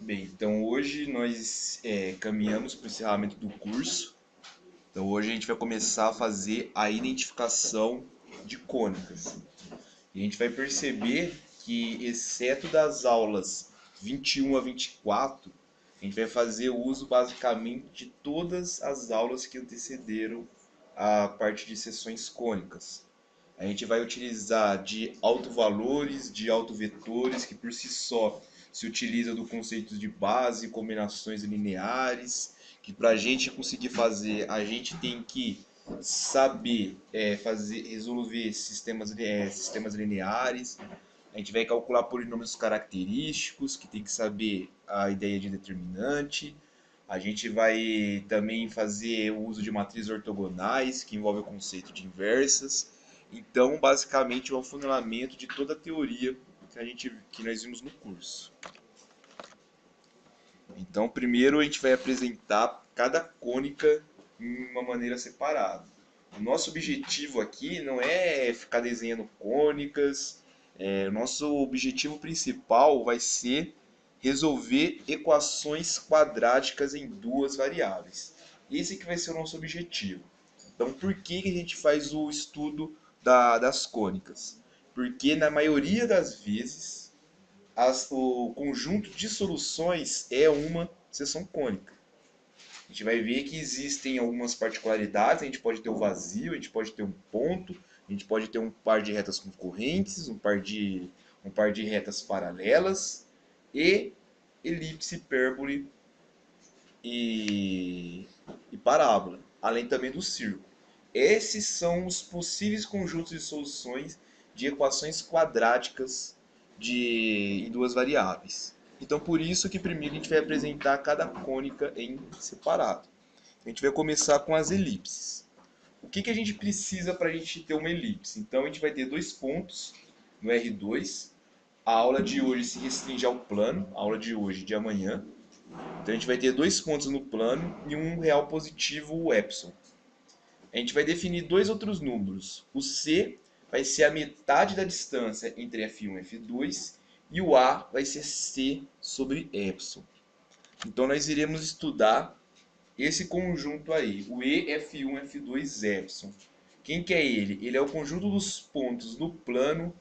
Bem, então hoje nós caminhamos para o encerramento do curso. Então hoje a gente vai começar a fazer a identificação de cônicas. E a gente vai perceber que, exceto das aulas 21 a 24, a gente vai fazer uso basicamente de todas as aulas que antecederam a parte de seções cônicas. A gente vai utilizar de autovalores, de autovetores, que por si só se utiliza do conceito de base, combinações lineares, que para a gente conseguir fazer, a gente tem que saber resolver sistemas lineares. A gente vai calcular polinômios característicos, que tem que saber a ideia de determinante. A gente vai também fazer o uso de matrizes ortogonais, que envolve o conceito de inversas. Então, basicamente, é o funcionamento de toda a teoria que nós vimos no curso. Então, primeiro a gente vai apresentar cada cônica em uma maneira separada. O nosso objetivo aqui não é ficar desenhando cônicas. O nosso objetivo principal vai ser resolver equações quadráticas em duas variáveis. Esse que vai ser o nosso objetivo. Então, por que a gente faz o estudo das cônicas? Porque na maioria das vezes o conjunto de soluções é uma seção cônica. A gente vai ver que existem algumas particularidades, a gente pode ter o vazio, a gente pode ter um ponto, a gente pode ter um par de retas concorrentes, um par de retas paralelas e elipse, hipérbole e, e parábola, além também do círculo. Esses são os possíveis conjuntos de soluções de equações quadráticas em duas variáveis. Então, por isso que primeiro a gente vai apresentar cada cônica em separado. A gente vai começar com as elipses. O que a gente precisa para a gente ter uma elipse? Então, a gente vai ter dois pontos no R2. A aula de hoje se restringe ao plano, a aula de hoje e de amanhã. Então, a gente vai ter dois pontos no plano e um real positivo, o epsilon. A gente vai definir dois outros números. O C vai ser a metade da distância entre F1 e F2 e o A vai ser C sobre epsilon. Então nós iremos estudar esse conjunto aí, o E, F1, F2, epsilon. Quem que é ele? Ele é o conjunto dos pontos no plano,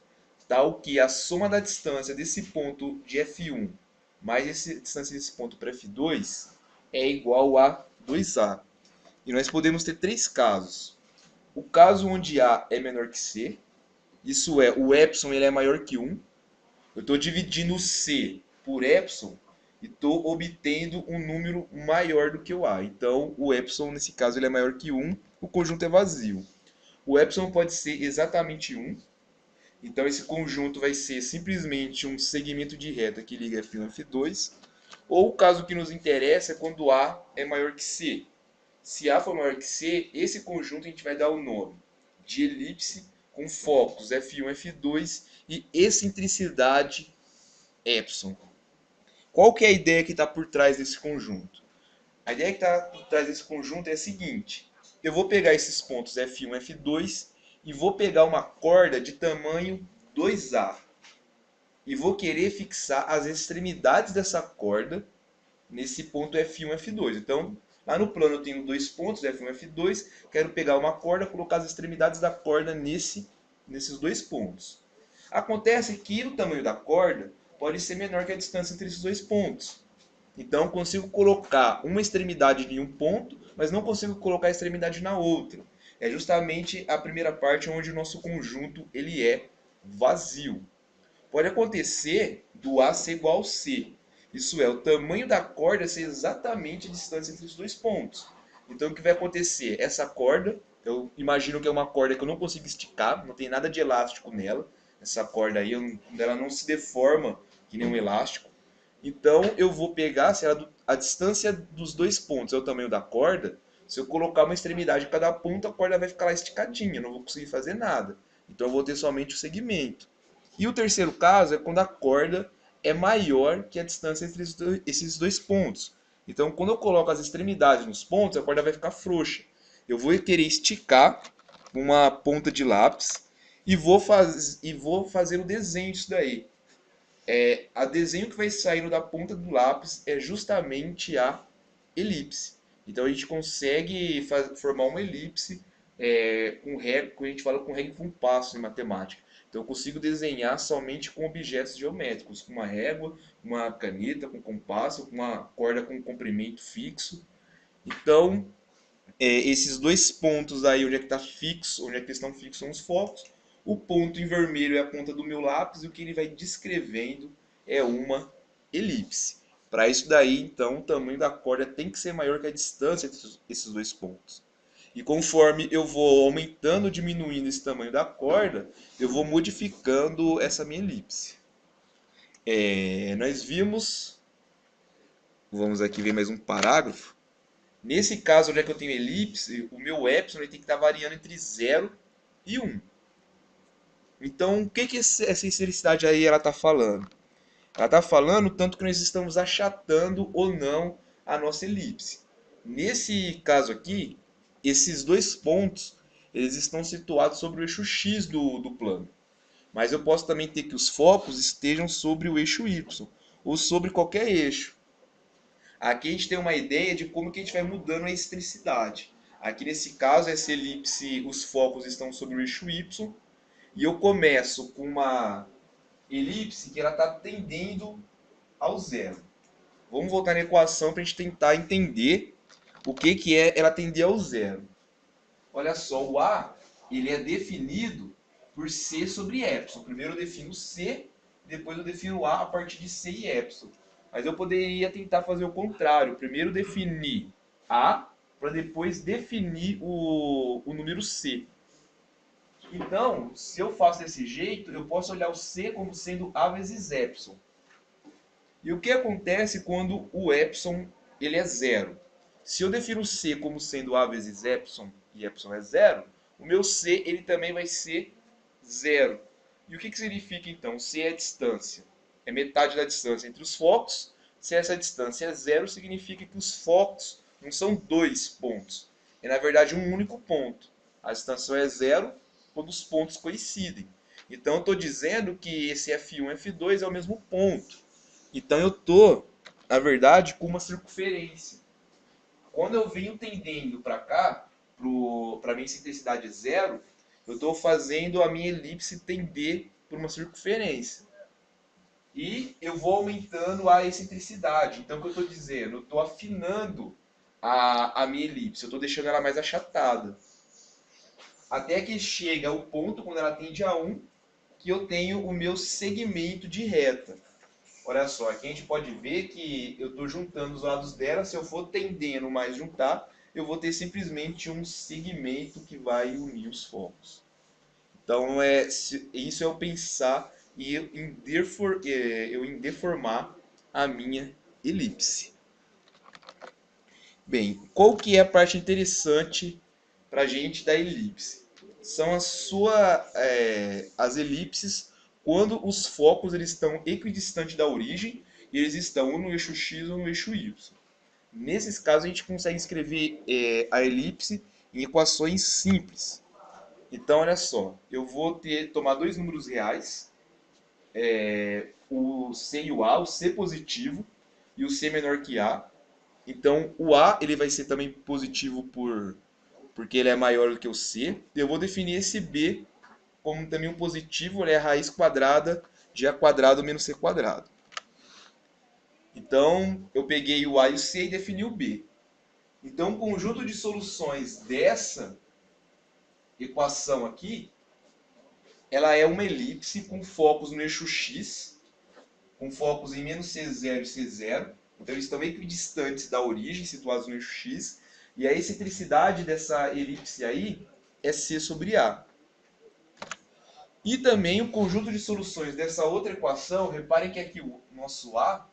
tal que a soma da distância desse ponto de F1 mais a distância desse ponto para F2 é igual a 2A. E nós podemos ter três casos. O caso onde A é menor que C, isso é, o epsilon ele é maior que 1. Eu estou dividindo o C por epsilon e estou obtendo um número maior do que o A. Então, o epsilon, nesse caso, ele é maior que 1, o conjunto é vazio. O epsilon pode ser exatamente 1, então esse conjunto vai ser simplesmente um segmento de reta que liga F1 a F2, ou o caso que nos interessa é quando A é maior que C. Se A for maior que C, esse conjunto a gente vai dar o nome de elipse com focos F1, F2 e excentricidade epsilon. Qual que é a ideia que está por trás desse conjunto? A ideia que está por trás desse conjunto é a seguinte: eu vou pegar esses pontos F1 e F2 e vou pegar uma corda de tamanho 2A e vou querer fixar as extremidades dessa corda nesse ponto F1 e F2. Então, lá no plano eu tenho dois pontos, F1 e F2, quero pegar uma corda, colocar as extremidades da corda nesses dois pontos. Acontece que o tamanho da corda pode ser menor que a distância entre esses dois pontos. Então, consigo colocar uma extremidade em um ponto, mas não consigo colocar a extremidade na outra. É justamente a primeira parte onde o nosso conjunto ele é vazio. Pode acontecer do A ser igual ao C. Isso é, o tamanho da corda ser exatamente a distância entre os dois pontos. Então o que vai acontecer? Essa corda, eu imagino que é uma corda que eu não consigo esticar, não tem nada de elástico nela. Essa corda aí, ela não se deforma que nem um elástico. Então eu vou pegar, se a distância dos dois pontos é o tamanho da corda, se eu colocar uma extremidade em cada ponto, a corda vai ficar lá esticadinha, eu não vou conseguir fazer nada. Então eu vou ter somente o segmento. E o terceiro caso é quando a corda é maior que a distância entre esses dois pontos. Então, quando eu coloco as extremidades nos pontos, a corda vai ficar frouxa. Eu vou querer esticar uma ponta de lápis e vou fazer o desenho disso daí. A desenho que vai saindo da ponta do lápis é justamente a elipse. Então a gente consegue formar uma elipse com régua, que a gente fala com régua e compasso em matemática. Então eu consigo desenhar somente com objetos geométricos, com uma régua, uma caneta com compasso, com uma corda com comprimento fixo. Então esses dois pontos aí, onde é que está fixo, onde é que estão fixos são os focos. O ponto em vermelho é a ponta do meu lápis e o que ele vai descrevendo é uma elipse. Para isso daí, então, o tamanho da corda tem que ser maior que a distância entre esses dois pontos. E conforme eu vou aumentando ou diminuindo esse tamanho da corda, eu vou modificando essa minha elipse. Nós vimos, vamos aqui ver mais um parágrafo. Nesse caso, onde é que eu tenho elipse, o meu epsilon ele tem que estar variando entre 0 e 1. Então, o que, que essa historicidade aí ela está falando? Ela está falando tanto que nós estamos achatando ou não a nossa elipse. Nesse caso aqui, esses dois pontos eles estão situados sobre o eixo X do plano. Mas eu posso também ter que os focos estejam sobre o eixo Y, ou sobre qualquer eixo. Aqui a gente tem uma ideia de como que a gente vai mudando a excentricidade. Aqui nesse caso, essa elipse, os focos estão sobre o eixo Y, e eu começo com uma elipse que ela está tendendo ao zero. Vamos voltar na equação para a gente tentar entender o que, que é ela tender ao zero. Olha só, o A ele é definido por C sobre epsilon. Primeiro eu defino C, depois eu defino A partir de C e epsilon. Mas eu poderia tentar fazer o contrário. Primeiro definir A, para depois definir o número C. Então, se eu faço desse jeito, eu posso olhar o C como sendo A vezes epsilon. E o que acontece quando o epsilon ele é zero? Se eu defino C como sendo A vezes epsilon e epsilon é zero, o meu C ele também vai ser zero. E o que significa então? C é a distância. É metade da distância entre os focos. Se essa distância é zero, significa que os focos não são dois pontos. É na verdade um único ponto. A distância é zero quando os pontos coincidem. Então eu estou dizendo que esse F1 e F2 é o mesmo ponto. Então eu estou, na verdade, com uma circunferência. Quando eu venho tendendo para cá, para a minha excentricidade zero, eu estou fazendo a minha elipse tender por uma circunferência. E eu vou aumentando a excentricidade. Então o que eu estou dizendo? Eu estou afinando a minha elipse, eu estou deixando ela mais achatada. Até que chega o ponto, quando ela tende a 1, que eu tenho o meu segmento de reta. Olha só, aqui a gente pode ver que eu estou juntando os lados dela. Se eu for tendendo mais juntar, eu vou ter simplesmente um segmento que vai unir os focos. Então, isso é eu pensar e eu em deformar a minha elipse. Bem, qual que é a parte interessante para a gente da elipse? São as elipses quando os focos eles estão equidistantes da origem e eles estão ou no eixo X ou no eixo Y. Nesses casos a gente consegue escrever a elipse em equações simples. Então olha só, eu vou tomar dois números reais, o C e o C positivo e o C menor que A. Então o A ele vai ser também positivo porque ele é maior do que o C. Eu vou definir esse B como também um positivo, ele é a raiz quadrada de A quadrado menos C quadrado. Então, eu peguei o A e o C e defini o B. Então, o conjunto de soluções dessa equação aqui, ela é uma elipse com focos no eixo X, com focos em menos C0 e C0. Então, eles estão equidistantes da origem, situados no eixo X. E a excentricidade dessa elipse aí é C sobre A. E também o conjunto de soluções dessa outra equação, reparem que aqui o nosso A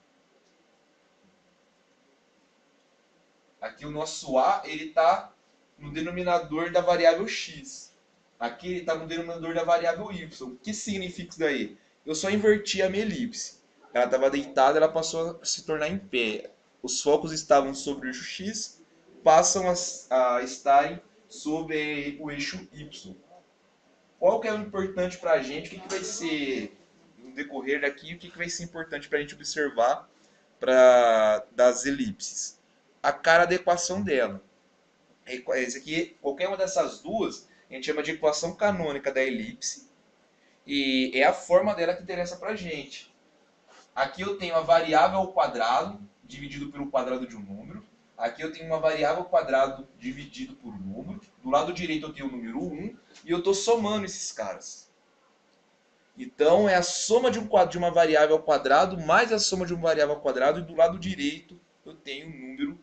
ele está no denominador da variável x. Aqui ele está no denominador da variável y. O que significa isso daí? Eu só inverti a minha elipse. Ela estava deitada, ela passou a se tornar em pé. Os focos estavam sobre o eixo x, passam a estarem sobre o eixo y. Qual que é o importante para a gente? O que vai ser decorrer daqui, o que vai ser importante para a gente observar das elipses? A cara da equação dela. Esse aqui, qualquer uma dessas duas, a gente chama de equação canônica da elipse, e é a forma dela que interessa para a gente. Aqui eu tenho a variável ao quadrado dividido pelo quadrado de um número. Aqui eu tenho uma variável ao quadrado dividido por um número. Do lado direito eu tenho o número 1 e eu estou somando esses caras. Então é a soma de uma variável ao quadrado mais a soma de uma variável ao quadrado, e do lado direito eu tenho o número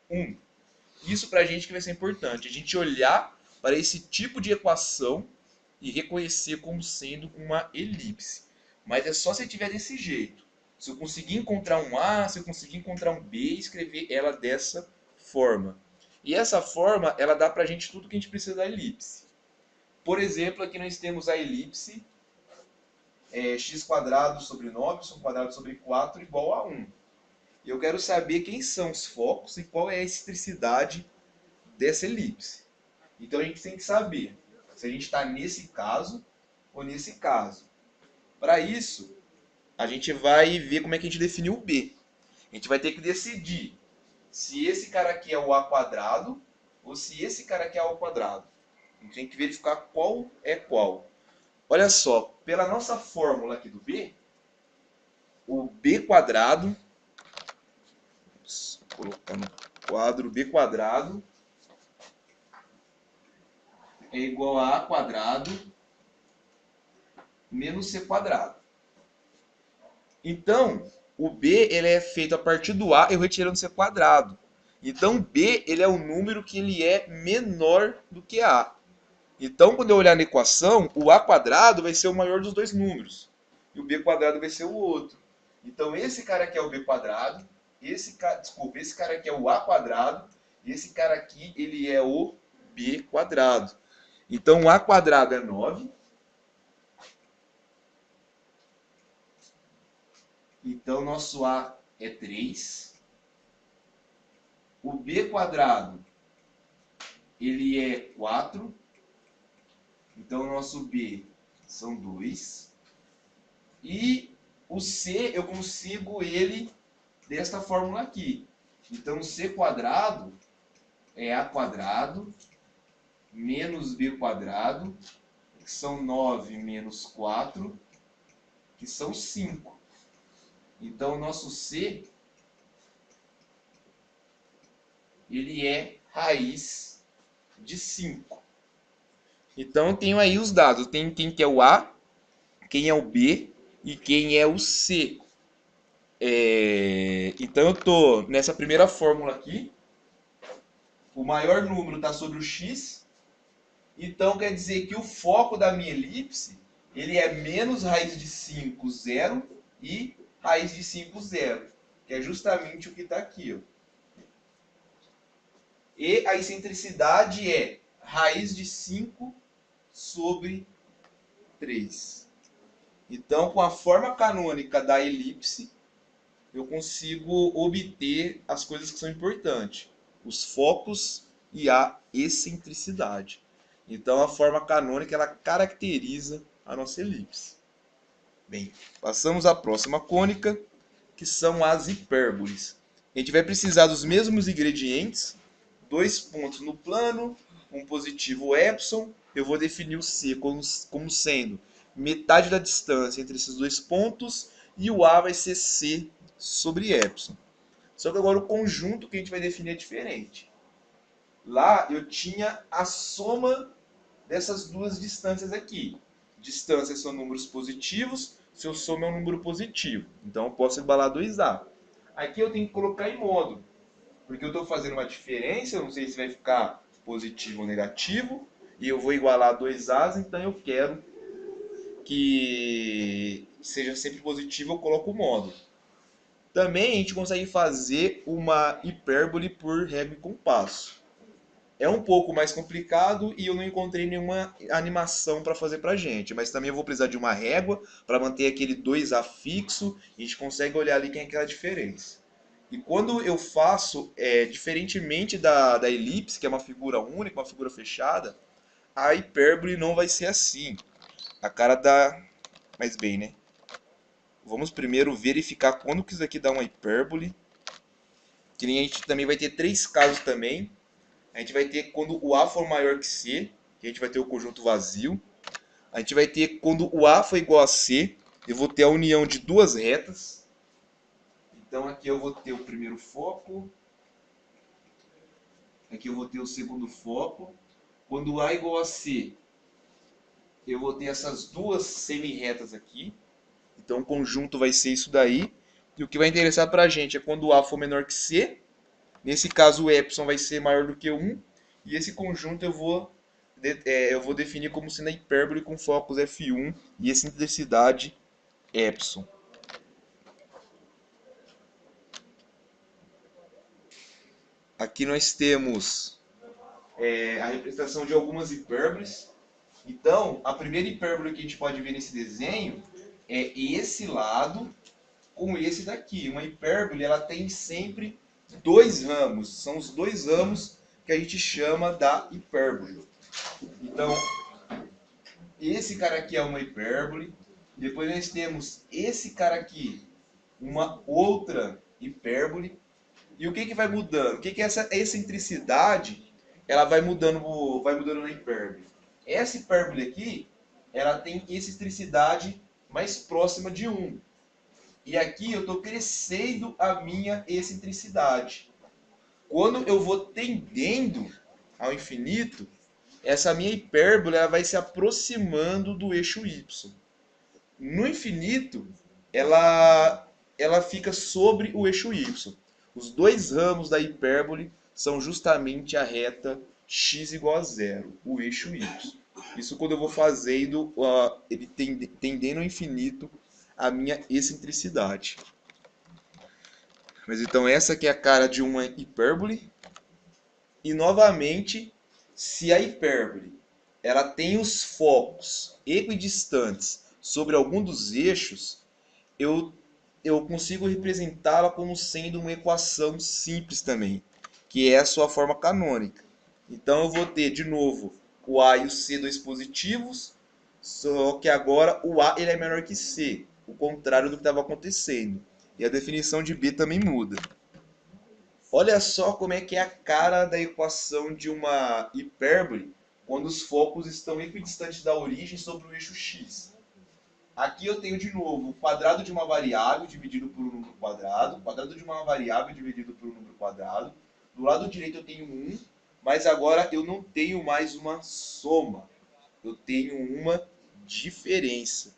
1. Isso para a gente que vai ser importante, a gente olhar para esse tipo de equação e reconhecer como sendo uma elipse. Mas é só se tiver desse jeito. Se eu conseguir encontrar um A, se eu conseguir encontrar um B, escrever ela dessa forma. E essa forma, ela dá pra gente tudo que a gente precisa da elipse. Por exemplo, aqui nós temos a elipse x² sobre 9, y² sobre 4 igual a 1. E eu quero saber quem são os focos e qual é a excentricidade dessa elipse. Então a gente tem que saber se a gente está nesse caso ou nesse caso. Para isso, a gente vai ver como é que a gente definiu o B. A gente vai ter que decidir se esse cara aqui é o A² ou se esse cara aqui é o A². A gente tem que verificar qual é qual. Olha só, pela nossa fórmula aqui do B, o B², colocar no quadro, B² é igual a A² menos C². Então, o B ele é feito a partir do A, eu retirando C². Então, B ele é um número que ele é menor do que A. Então, quando eu olhar na equação, o A² vai ser o maior dos dois números. E o B² vai ser o outro. Então, esse cara aqui é o B², esse cara aqui é o A², e esse cara aqui ele é o B². Então, o A² é 9. Então, nosso A é 3. O B² ele é 4. Então, o nosso B são 2. E o C, eu consigo ele desta fórmula aqui. Então, C² é A² menos B², que são 9 menos 4, que são 5. Então, o nosso C, ele é raiz de 5. Então, eu tenho aí os dados. Eu tenho quem que é o A, quem é o B e quem é o C. Então, eu estou nessa primeira fórmula aqui. O maior número está sobre o X. Então, quer dizer que o foco da minha elipse ele é menos raiz de 5, 0 e raiz de 5, 0. Que é justamente o que está aqui. Ó. E a excentricidade é raiz de 5 sobre 3. Então, com a forma canônica da elipse, eu consigo obter as coisas que são importantes. Os focos e a excentricidade. Então, a forma canônica ela caracteriza a nossa elipse. Bem, passamos à próxima cônica, que são as hipérboles. A gente vai precisar dos mesmos ingredientes, 2 pontos no plano, um positivo epsilon. Eu vou definir o C como sendo metade da distância entre esses 2 pontos, e o A vai ser C sobre epsilon. Só que agora o conjunto que a gente vai definir é diferente. Lá eu tinha a soma dessas duas distâncias aqui. Distâncias são números positivos, se eu somo é um número positivo. Então eu posso igualar 2A. Aqui eu tenho que colocar em módulo, porque eu estou fazendo uma diferença, eu não sei se vai ficar positivo ou negativo, e eu vou igualar 2A's, então eu quero que seja sempre positivo, eu coloco o módulo. Também a gente consegue fazer uma hipérbole por régua e compasso. É um pouco mais complicado e eu não encontrei nenhuma animação para fazer para gente, mas também eu vou precisar de uma régua para manter aquele 2A fixo e a gente consegue olhar ali quem é aquela diferença. E quando eu faço, diferentemente da elipse, que é uma figura única, uma figura fechada, a hipérbole não vai ser assim. A cara dá mais bem, né? vamos primeiro verificar quando que isso aqui dá uma hipérbole. Que nem a gente também vai ter três casos também. A gente vai ter quando o A for maior que C, que a gente vai ter o conjunto vazio. A gente vai ter quando o A for igual a C, eu vou ter a união de duas retas. Então aqui eu vou ter o primeiro foco, aqui eu vou ter o segundo foco. Quando o A é igual a C, eu vou ter essas duas semi-retas aqui. Então o conjunto vai ser isso daí. E o que vai interessar para a gente é quando o A for menor que C. Nesse caso o epsilon vai ser maior do que 1. E esse conjunto eu vou definir como sendo a hipérbole com focos F1 e excentricidade epsilon. Aqui nós temos a representação de algumas hipérboles. Então, a primeira hipérbole que a gente pode ver nesse desenho é esse lado com esse daqui. Uma hipérbole, ela tem sempre dois ramos. São os dois ramos que a gente chama da hipérbole. Então, esse cara aqui é uma hipérbole. Depois nós temos esse cara aqui, uma outra hipérbole. E o que vai mudando? O que é essa excentricidade? Ela vai mudando na hipérbole. Essa hipérbole aqui, ela tem excentricidade mais próxima de 1. E aqui eu estou crescendo a minha excentricidade. Quando eu vou tendendo ao infinito, essa minha hipérbole ela vai se aproximando do eixo y. No infinito, ela fica sobre o eixo y. Os dois ramos da hipérbole são justamente a reta x igual a zero, o eixo y. Isso quando eu vou fazendo, ele tendendo ao infinito, a minha excentricidade. Mas então essa aqui é a cara de uma hipérbole. E novamente, se a hipérbole ela tem os focos equidistantes sobre algum dos eixos, eu consigo representá-la como sendo uma equação simples também, que é a sua forma canônica. Então eu vou ter de novo o A e o C dois positivos, só que agora o A ele é menor que C, o contrário do que estava acontecendo. E a definição de B também muda. Olha só como é que é a cara da equação de uma hipérbole quando os focos estão equidistantes da origem sobre o eixo x. Aqui eu tenho de novo o quadrado de uma variável dividido por um número quadrado, o quadrado de uma variável dividido por um número quadrado. Do lado direito eu tenho 1, mas agora eu não tenho mais uma soma, eu tenho uma diferença.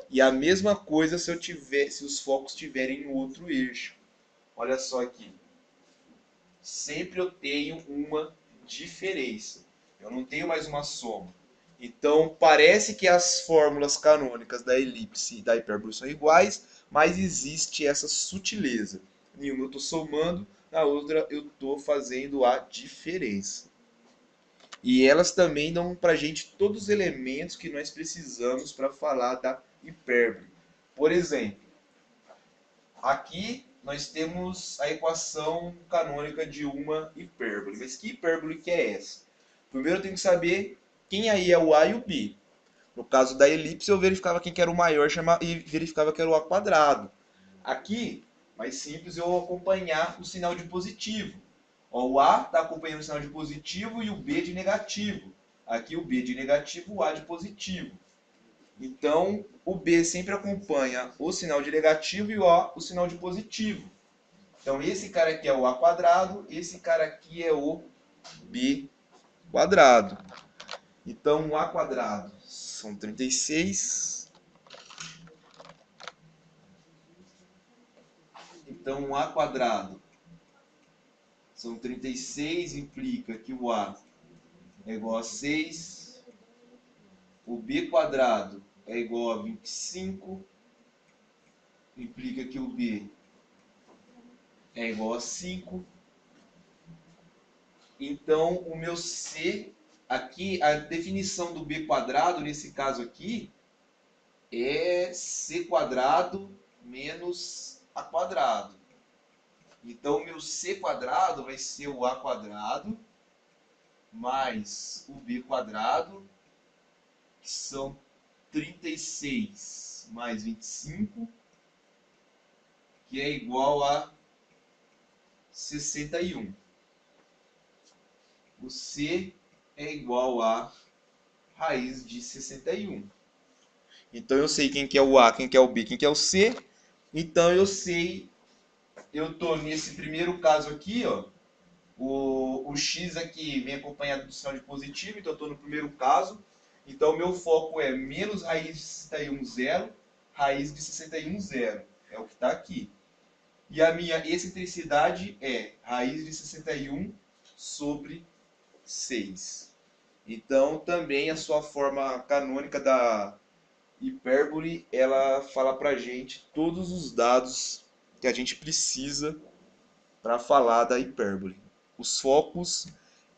E a mesma coisa se os focos estiverem no outro eixo. Olha só aqui. Sempre eu tenho uma diferença. Eu não tenho mais uma soma. Então, parece que as fórmulas canônicas da elipse e da hipérbole são iguais, mas existe essa sutileza. Em uma eu estou somando, na outra eu estou fazendo a diferença. E elas também dão para a gente todos os elementos que nós precisamos para falar da hipérbole. Por exemplo, aqui nós temos a equação canônica de uma hipérbole. Mas que hipérbole que é essa? Primeiro eu tenho que saber quem aí é o A e o B. No caso da elipse, eu verificava quem que era o maior e verificava que era o A quadrado. Aqui, mais simples, eu acompanhar o sinal de positivo. Ó, o A está acompanhando o sinal de positivo e o B de negativo. Aqui o B de negativo, o A de positivo. Então, o B sempre acompanha o sinal de negativo e o A o sinal de positivo. Então, esse cara aqui é o A quadrado, esse cara aqui é o B quadrado. Então, o A quadrado são 36. Então, o A quadrado são 36, implica que o A é igual a 6. O B quadrado é igual a 25. Implica que o B é igual a 5. Então, o meu C, aqui, a definição do B quadrado, nesse caso aqui, é C quadrado menos A quadrado. Então, o meu C quadrado vai ser o A quadrado mais o B quadrado, que são 36 mais 25, que é igual a 61. O C é igual a raiz de 61. Então eu sei quem que é o A, quem que é o B, quem que é o C. Então eu sei, eu estou nesse primeiro caso aqui, ó, o X aqui vem acompanhado do sinal de positivo, então eu estou no primeiro caso. Então o meu foco é menos raiz de 61, zero, raiz de 61, zero. É o que está aqui. E a minha excentricidade é raiz de 61 sobre 6. Então também a sua forma canônica da hipérbole, ela fala pra gente todos os dados que a gente precisa para falar da hipérbole. Os focos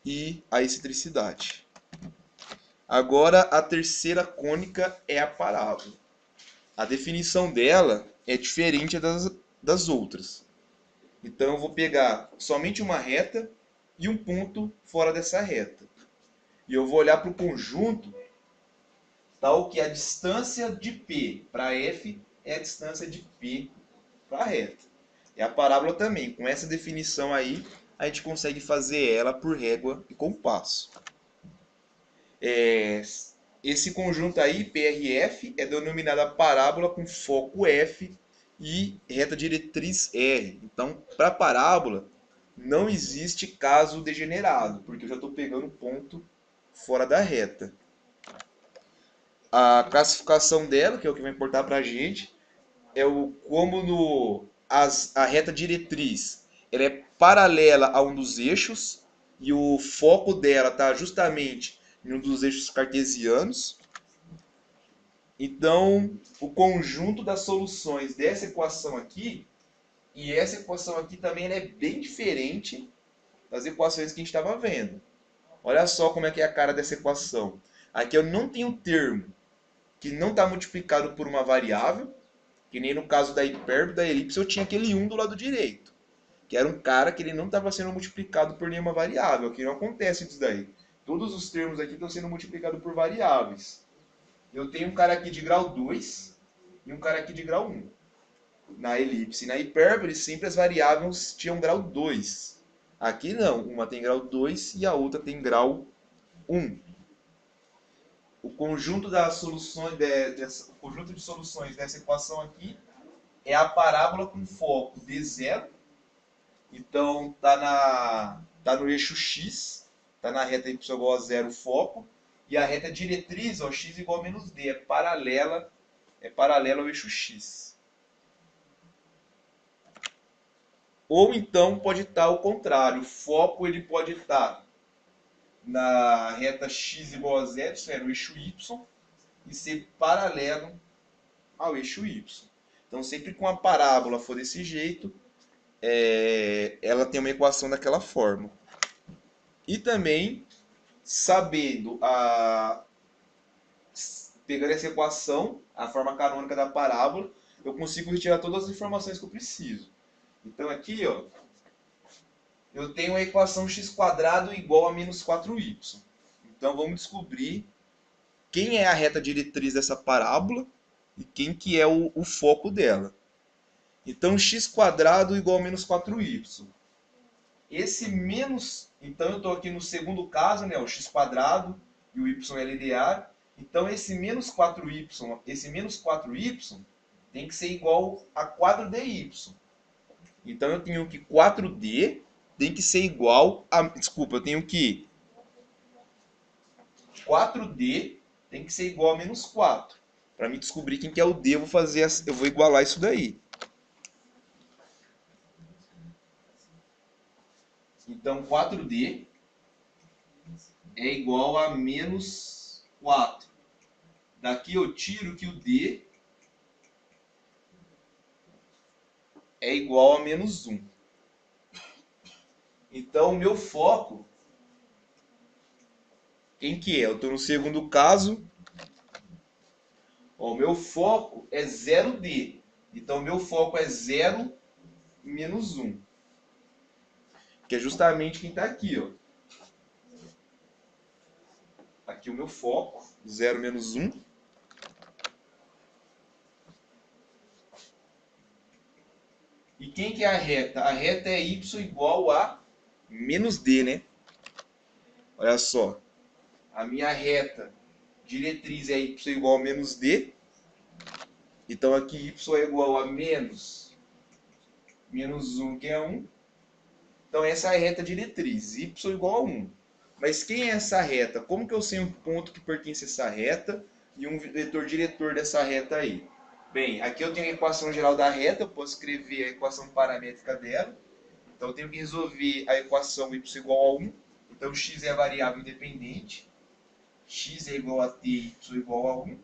e a excentricidade. Agora, a terceira cônica é a parábola. A definição dela é diferente das outras. Então, eu vou pegar somente uma reta e um ponto fora dessa reta. E eu vou olhar para o conjunto, tal que a distância de P para F é a distância de P para a reta. E a parábola também, com essa definição aí, a gente consegue fazer ela por régua e compasso. Esse conjunto aí, PRF, é denominada parábola com foco F e reta diretriz R. Então, para parábola, não existe caso degenerado, porque eu já estou pegando ponto fora da reta. A classificação dela, que é o que vai importar para a gente, é a reta diretriz ela é paralela a um dos eixos e o foco dela está justamente em um dos eixos cartesianos. Então, o conjunto das soluções dessa equação aqui e essa equação aqui também ela é bem diferente das equações que a gente estava vendo. Olha só como é que é a cara dessa equação. Aqui eu não tenho termo que não está multiplicado por uma variável, que nem no caso da hipérbole da elipse eu tinha aquele 1 do lado direito, que era um cara que ele não estava sendo multiplicado por nenhuma variável, que não acontece isso daí. Todos os termos aqui estão sendo multiplicados por variáveis. Eu tenho um cara aqui de grau 2 e um cara aqui de grau 1. Na elipse. Na hipérbole, sempre as variáveis tinham grau 2. Aqui não, uma tem grau 2 e a outra tem grau 1. O conjunto das soluções o conjunto de soluções dessa equação aqui é a parábola com foco D0. Então tá no eixo X, tá na reta y igual a 0 foco, e a reta diretriz, ó, x igual a menos d, é paralela ao eixo X. Ou então pode estar ao contrário, o foco ele pode estar na reta x igual a 0, isso é, no eixo y, e ser paralelo ao eixo y. Então sempre que uma parábola for desse jeito, ela tem uma equação daquela forma. E também, pegando essa equação, a forma canônica da parábola, eu consigo retirar todas as informações que eu preciso. Então aqui, ó, eu tenho a equação x² igual a menos 4y. Então vamos descobrir quem é a reta diretriz dessa parábola e quem que é o foco dela. Então x² igual a menos 4y. Esse menos, então eu estou aqui no segundo caso, né, o x² e o y é linear. Então esse menos 4y tem que ser igual a 4dy. Então eu tenho que 4d tem que ser igual a, desculpa, eu tenho que 4d tem que ser igual a menos 4. Para me descobrir quem que é o d, eu vou igualar isso daí. Então 4d é igual a menos 4. Daqui eu tiro que o d é igual a menos 1. Então o meu foco, quem que é? Eu estou no segundo caso. Ó, o meu foco é 0d. Então o meu foco é 0 menos 1. Que é justamente quem está aqui, ó. Aqui o meu foco, 0 menos 1. quem que é a reta? A reta é y igual a menos d, né? Olha só. A minha reta diretriz é y igual a menos d. Então aqui y é igual a menos 1, que é 1. Então essa é a reta diretriz, y igual a 1. Mas quem é essa reta? Como que eu sei um ponto que pertence a essa reta e um vetor diretor dessa reta aí? Bem, aqui eu tenho a equação geral da reta, eu posso escrever a equação paramétrica dela. Então eu tenho que resolver a equação y igual a 1. Então x é a variável independente. X é igual a t, y igual a 1.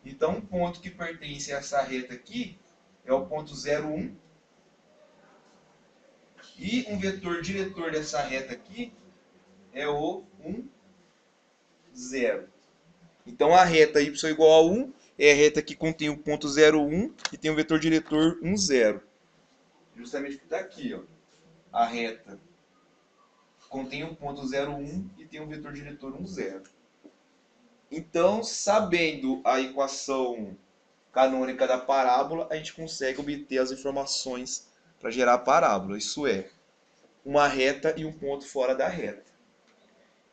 Então um ponto que pertence a essa reta aqui é o ponto 0, 1. E um vetor diretor dessa reta aqui é o 1, 0. Então a reta y igual a 1 é a reta que contém o ponto 0, 1 e tem o vetor diretor 1, 0. Justamente porque está aqui, ó. A reta contém o ponto 0, 1 e tem o vetor diretor 1, 0. Então, sabendo a equação canônica da parábola, a gente consegue obter as informações para gerar a parábola. Isso é, uma reta e um ponto fora da reta.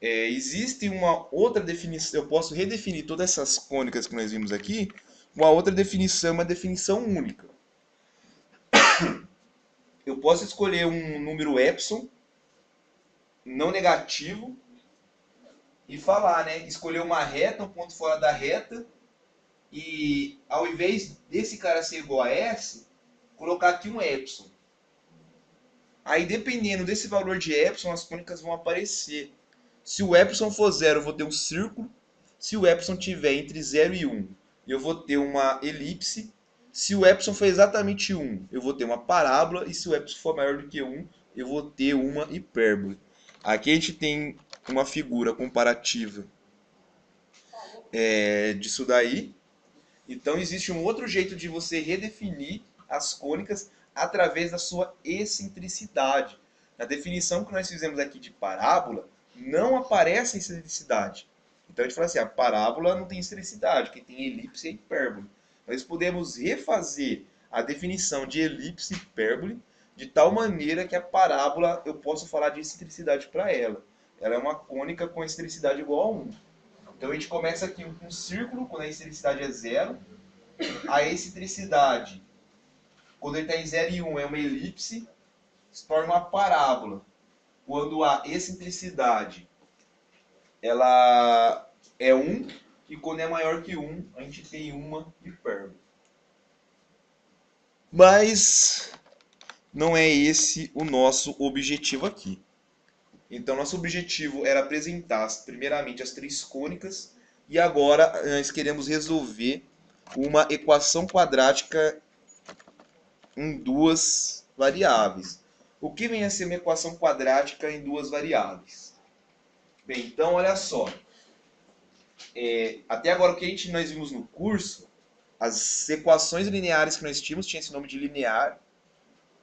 Existe uma outra definição, eu posso redefinir todas essas cônicas que nós vimos aqui, uma outra definição, uma definição única. Eu posso escolher um número epsilon, não negativo, e falar, né? Escolher uma reta, um ponto fora da reta, e ao invés desse cara ser igual a S, colocar aqui um epsilon. Aí, dependendo desse valor de epsilon, as cônicas vão aparecer. Se o epsilon for 0, eu vou ter um círculo. Se o epsilon tiver entre 0 e 1, eu vou ter uma elipse. Se o epsilon for exatamente 1, eu vou ter uma parábola. E se o epsilon for maior do que 1, eu vou ter uma hipérbole. Aqui a gente tem uma figura comparativa disso daí. Então existe um outro jeito de você redefinir as cônicas através da sua excentricidade. Na definição que nós fizemos aqui de parábola, não aparece a excentricidade. Então a gente fala assim, a parábola não tem excentricidade, quem tem elipse é hipérbole. Nós podemos refazer a definição de elipse e hipérbole de tal maneira que a parábola eu posso falar de excentricidade para ela. Ela é uma cônica com excentricidade igual a 1. Então a gente começa aqui com um círculo, quando a excentricidade é 0. A excentricidade, quando ele está em 0 e 1, é uma elipse, se torna uma parábola. Quando a excentricidade ela é 1, e quando é maior que 1, a gente tem uma hipérbole. Mas não é esse o nosso objetivo aqui. Então, nosso objetivo era apresentar primeiramente as três cônicas, e agora nós queremos resolver uma equação quadrática em duas variáveis. O que vem a ser uma equação quadrática em duas variáveis? Bem, então olha só. Até agora o que nós vimos no curso, as equações lineares que nós tínhamos tinham esse nome de linear,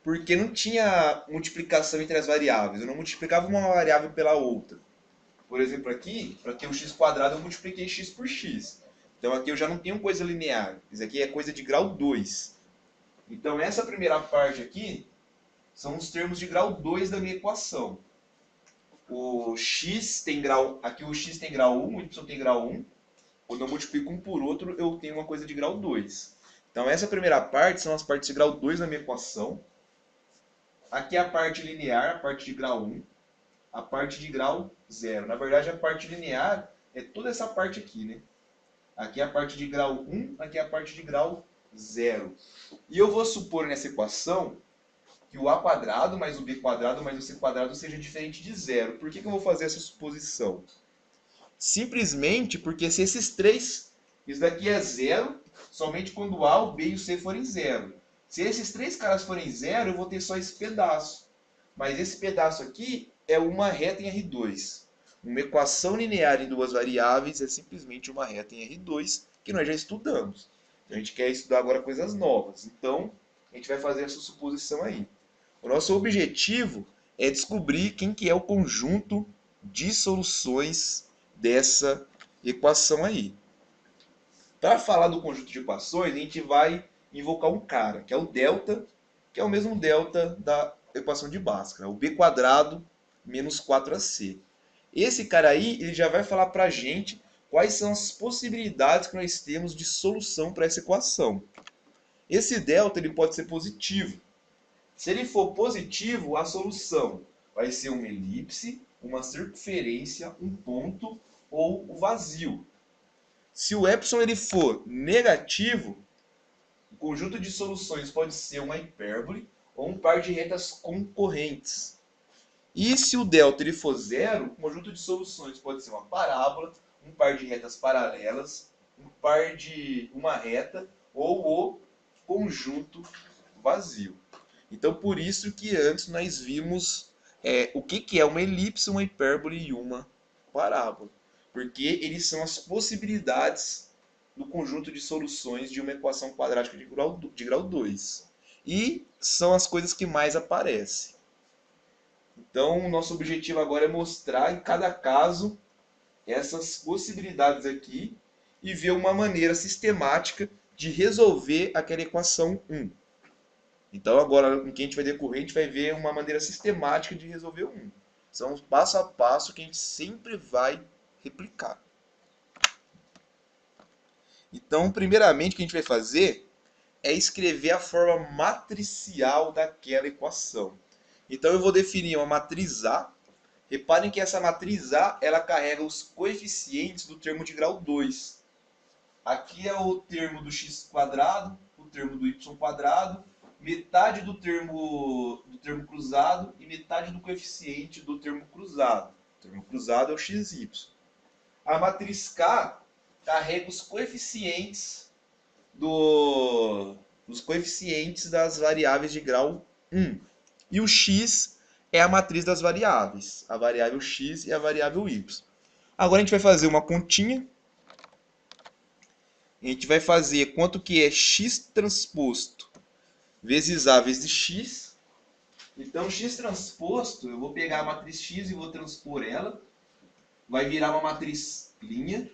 porque não tinha multiplicação entre as variáveis. Eu não multiplicava uma variável pela outra. Por exemplo, aqui, para ter o x quadrado, eu multipliquei x por x. Então aqui eu já não tenho coisa linear. Isso aqui é coisa de grau 2. Então essa primeira parte aqui são os termos de grau 2 da minha equação. O x tem grau, aqui o x tem grau 1, o y tem grau 1. Quando eu multiplico um por outro, eu tenho uma coisa de grau 2. Então essa primeira parte são as partes de grau 2 da minha equação. Aqui é a parte linear, a parte de grau 1. A parte de grau 0. Na verdade, a parte linear é toda essa parte aqui, né? Aqui é a parte de grau 1, aqui é a parte de grau 0. E eu vou supor nessa equação que o a quadrado mais o b quadrado mais o c quadrado seja diferente de 0. Por que eu vou fazer essa suposição? Simplesmente porque se esses três, isso daqui é 0, somente quando o a, o b e o c forem 0. Se esses três caras forem 0, eu vou ter só esse pedaço. Mas esse pedaço aqui é uma reta em R2. Uma equação linear em duas variáveis é simplesmente uma reta em R2, que nós já estudamos. Então, a gente quer estudar agora coisas novas. Então, a gente vai fazer essa suposição aí. O nosso objetivo é descobrir quem que é o conjunto de soluções dessa equação aí. Para falar do conjunto de equações, a gente vai invocar um cara, que é o delta que é o mesmo delta da equação de Bhaskara, o b quadrado menos 4ac. Esse cara aí, ele já vai falar para a gente quais são as possibilidades que nós temos de solução para essa equação. Esse delta ele pode ser positivo. Se ele for positivo, a solução vai ser uma elipse, uma circunferência, um ponto ou o vazio. Se o epsilon ele for negativo, o conjunto de soluções pode ser uma hipérbole ou um par de retas concorrentes. E se o delta ele for zero, o conjunto de soluções pode ser uma parábola, um par de retas paralelas, um par de uma reta ou o conjunto vazio. Então, por isso que antes nós vimos o que é uma elipse, uma hipérbole e uma parábola. Porque eles são as possibilidades do conjunto de soluções de uma equação quadrática de grau 2. E são as coisas que mais aparecem. Então, o nosso objetivo agora é mostrar em cada caso essas possibilidades aqui e ver uma maneira sistemática de resolver aquela equação 1. Então, agora, com que a gente vai decorrer, a gente vai ver uma maneira sistemática de resolver o 1. São os passo a passo que a gente sempre vai replicar. Então, primeiramente, o que a gente vai fazer é escrever a forma matricial daquela equação. Então, eu vou definir uma matriz A. Reparem que essa matriz A, ela carrega os coeficientes do termo de grau 2. Aqui é o termo do x quadrado, o termo do y quadrado, metade do termo cruzado e metade do coeficiente do termo cruzado. O termo cruzado é o xy. A matriz K carrega os coeficientes dos coeficientes das variáveis de grau 1. E o x é a matriz das variáveis, a variável x e a variável y. Agora a gente vai fazer uma continha. A gente vai fazer quanto que é x transposto vezes a vezes x. Então, x transposto, eu vou pegar a matriz x e vou transpor ela. Vai virar uma matriz linha.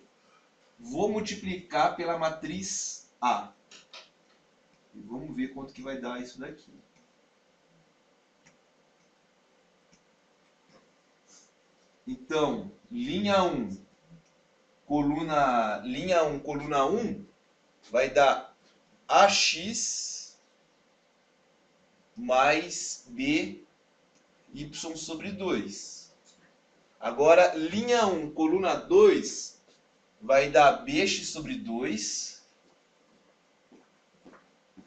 Vou multiplicar pela matriz A. E vamos ver quanto que vai dar isso daqui. Então, linha 1, coluna 1, vai dar AX mais BY sobre 2. Agora, linha 1, coluna 2, vai dar BX sobre 2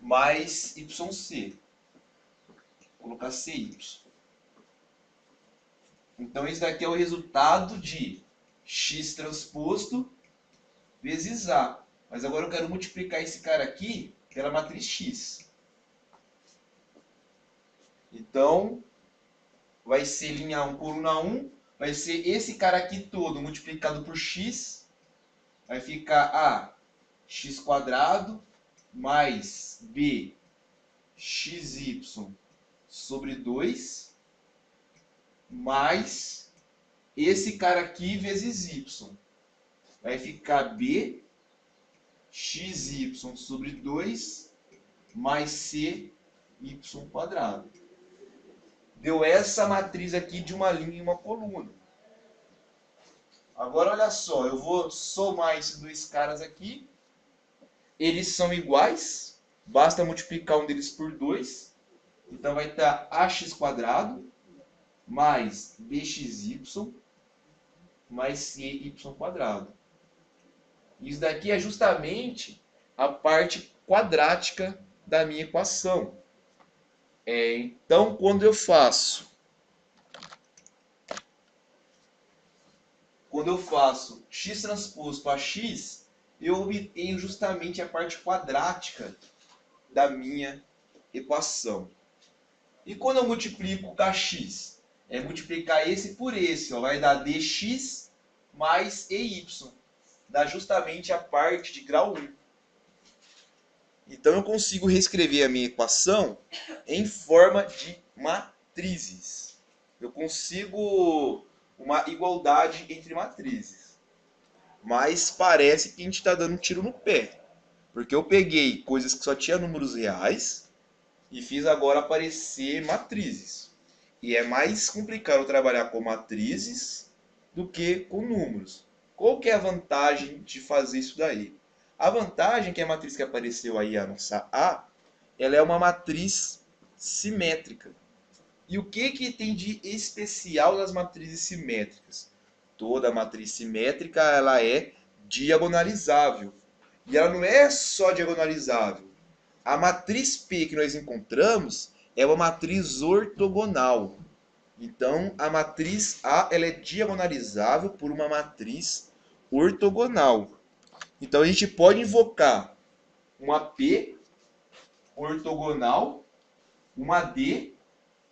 mais YC. Vou colocar CY. Então, esse daqui é o resultado de x transposto vezes A. Mas agora eu quero multiplicar esse cara aqui pela matriz x. Então, vai ser linha 1, coluna 1. Vai ser esse cara aqui todo multiplicado por x. Vai ficar A x quadrado mais B xy sobre 2 mais esse cara aqui vezes y. Vai ficar B xy sobre 2 mais c y quadrado. Deu essa matriz aqui de uma linha e uma coluna. Agora, olha só, eu vou somar esses dois caras aqui. Eles são iguais, basta multiplicar um deles por 2. Então, vai estar ax quadrado mais bxy mais cy quadrado. Isso daqui é justamente a parte quadrática da minha equação. Então, quando eu faço x transposto a x, eu obtenho justamente a parte quadrática da minha equação. E quando eu multiplico kx, é multiplicar esse por esse, ó, vai dar dx mais ey, dá justamente a parte de grau 1. Então eu consigo reescrever a minha equação em forma de matrizes. Eu consigo uma igualdade entre matrizes. Mas parece que a gente está dando um tiro no pé. Porque eu peguei coisas que só tinha números reais e fiz agora aparecer matrizes. E é mais complicado trabalhar com matrizes do que com números. Qual que é a vantagem de fazer isso daí? A vantagem é que a matriz que apareceu aí, a nossa A, ela é uma matriz simétrica. E o que que tem de especial das matrizes simétricas? Toda matriz simétrica ela é diagonalizável. E ela não é só diagonalizável. A matriz P que nós encontramos é uma matriz ortogonal. Então, a matriz A ela é diagonalizável por uma matriz ortogonal. Então, a gente pode invocar uma P ortogonal, uma D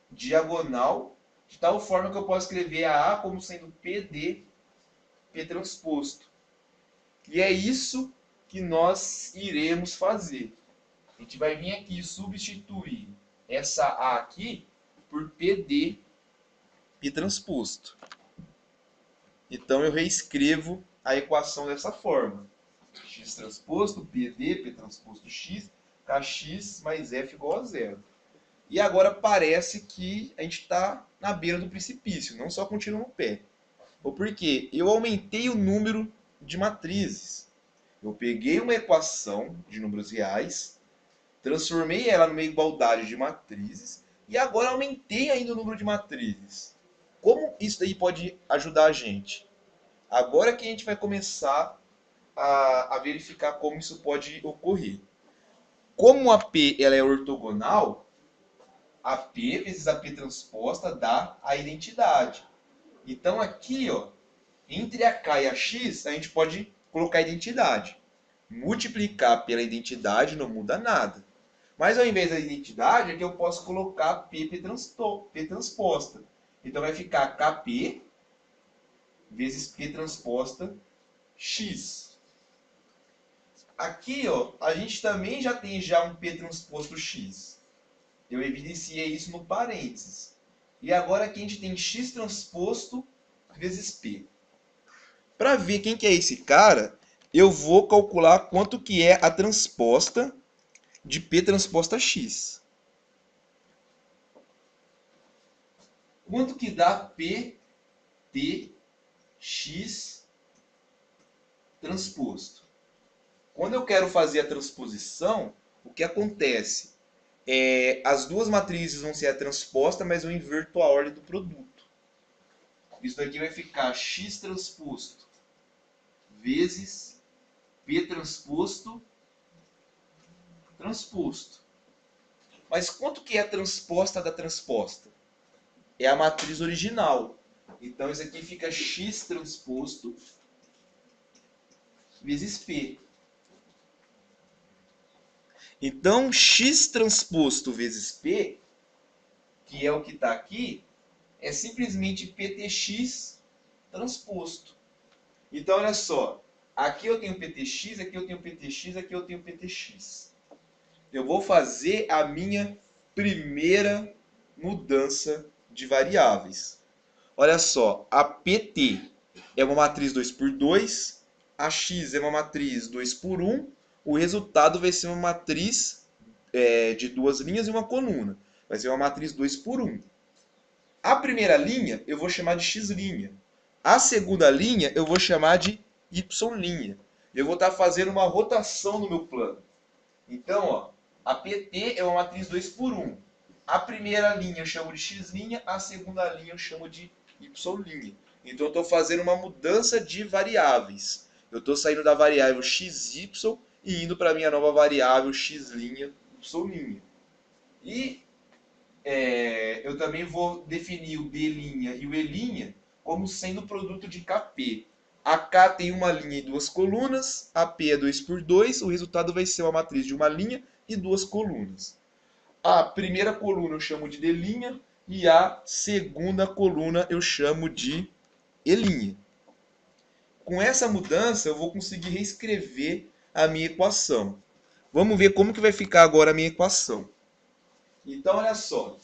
diagonal, de tal forma que eu posso escrever a A como sendo PD, P transposto. E é isso que nós iremos fazer. A gente vai vir aqui substituir essa A aqui por PD, P transposto. Então eu reescrevo a equação dessa forma. X transposto, PD, P transposto X, Kx mais F igual a zero. E agora parece que a gente está na beira do precipício, não só continua no pé. Ou porque eu aumentei o número de matrizes. Eu peguei uma equação de números reais, transformei ela numa igualdade de matrizes e agora aumentei ainda o número de matrizes. Como isso daí pode ajudar a gente? Agora que a gente vai começar a verificar como isso pode ocorrer. Como a P ela é ortogonal, a P vezes a P transposta dá a identidade. Então aqui, ó, entre a K e a X, a gente pode colocar a identidade. Multiplicar pela identidade não muda nada. Mas ao invés da identidade, aqui eu posso colocar P transposta. Então vai ficar KP vezes P transposta X. Aqui, ó, a gente também já tem um P transposto X. Eu evidenciei isso no parênteses. E agora aqui a gente tem X transposto vezes P. Para ver quem que é esse cara, eu vou calcular quanto que é a transposta de P transposta X. Quanto que dá PT X transposto? Quando eu quero fazer a transposição, o que acontece? As duas matrizes vão ser a transposta, mas eu inverto a ordem do produto. Isso daqui vai ficar X transposto vezes P transposto transposto. Mas quanto que é a transposta da transposta? É a matriz original. Então isso aqui fica X transposto vezes P. Então X transposto vezes P, que é o que está aqui, é simplesmente PTX transposto. Então olha só, aqui eu tenho PTX, aqui eu tenho PTX, aqui eu tenho PTX. Eu vou fazer a minha primeira mudança de variáveis. Olha só, a PT é uma matriz 2 por 2, a X é uma matriz 2 por 1, o resultado vai ser uma matriz de duas linhas e uma coluna. Vai ser uma matriz 2 por 1. A primeira linha eu vou chamar de X'. A segunda linha eu vou chamar de Y'. Eu vou estar fazendo uma rotação no meu plano. Então, ó, a PT é uma matriz 2 por 1. A primeira linha eu chamo de X', a segunda linha eu chamo de Y'. Então eu estou fazendo uma mudança de variáveis. Eu estou saindo da variável XY e indo para a minha nova variável X', Y'. E eu também vou definir o D' e o E' como sendo produto de KP. A K tem uma linha e duas colunas, a P é 2 por 2, o resultado vai ser uma matriz de uma linha e duas colunas. A primeira coluna eu chamo de D' e a segunda coluna eu chamo de E'. Com essa mudança eu vou conseguir reescrever a minha equação. Vamos ver como que vai ficar agora a minha equação. Então olha só,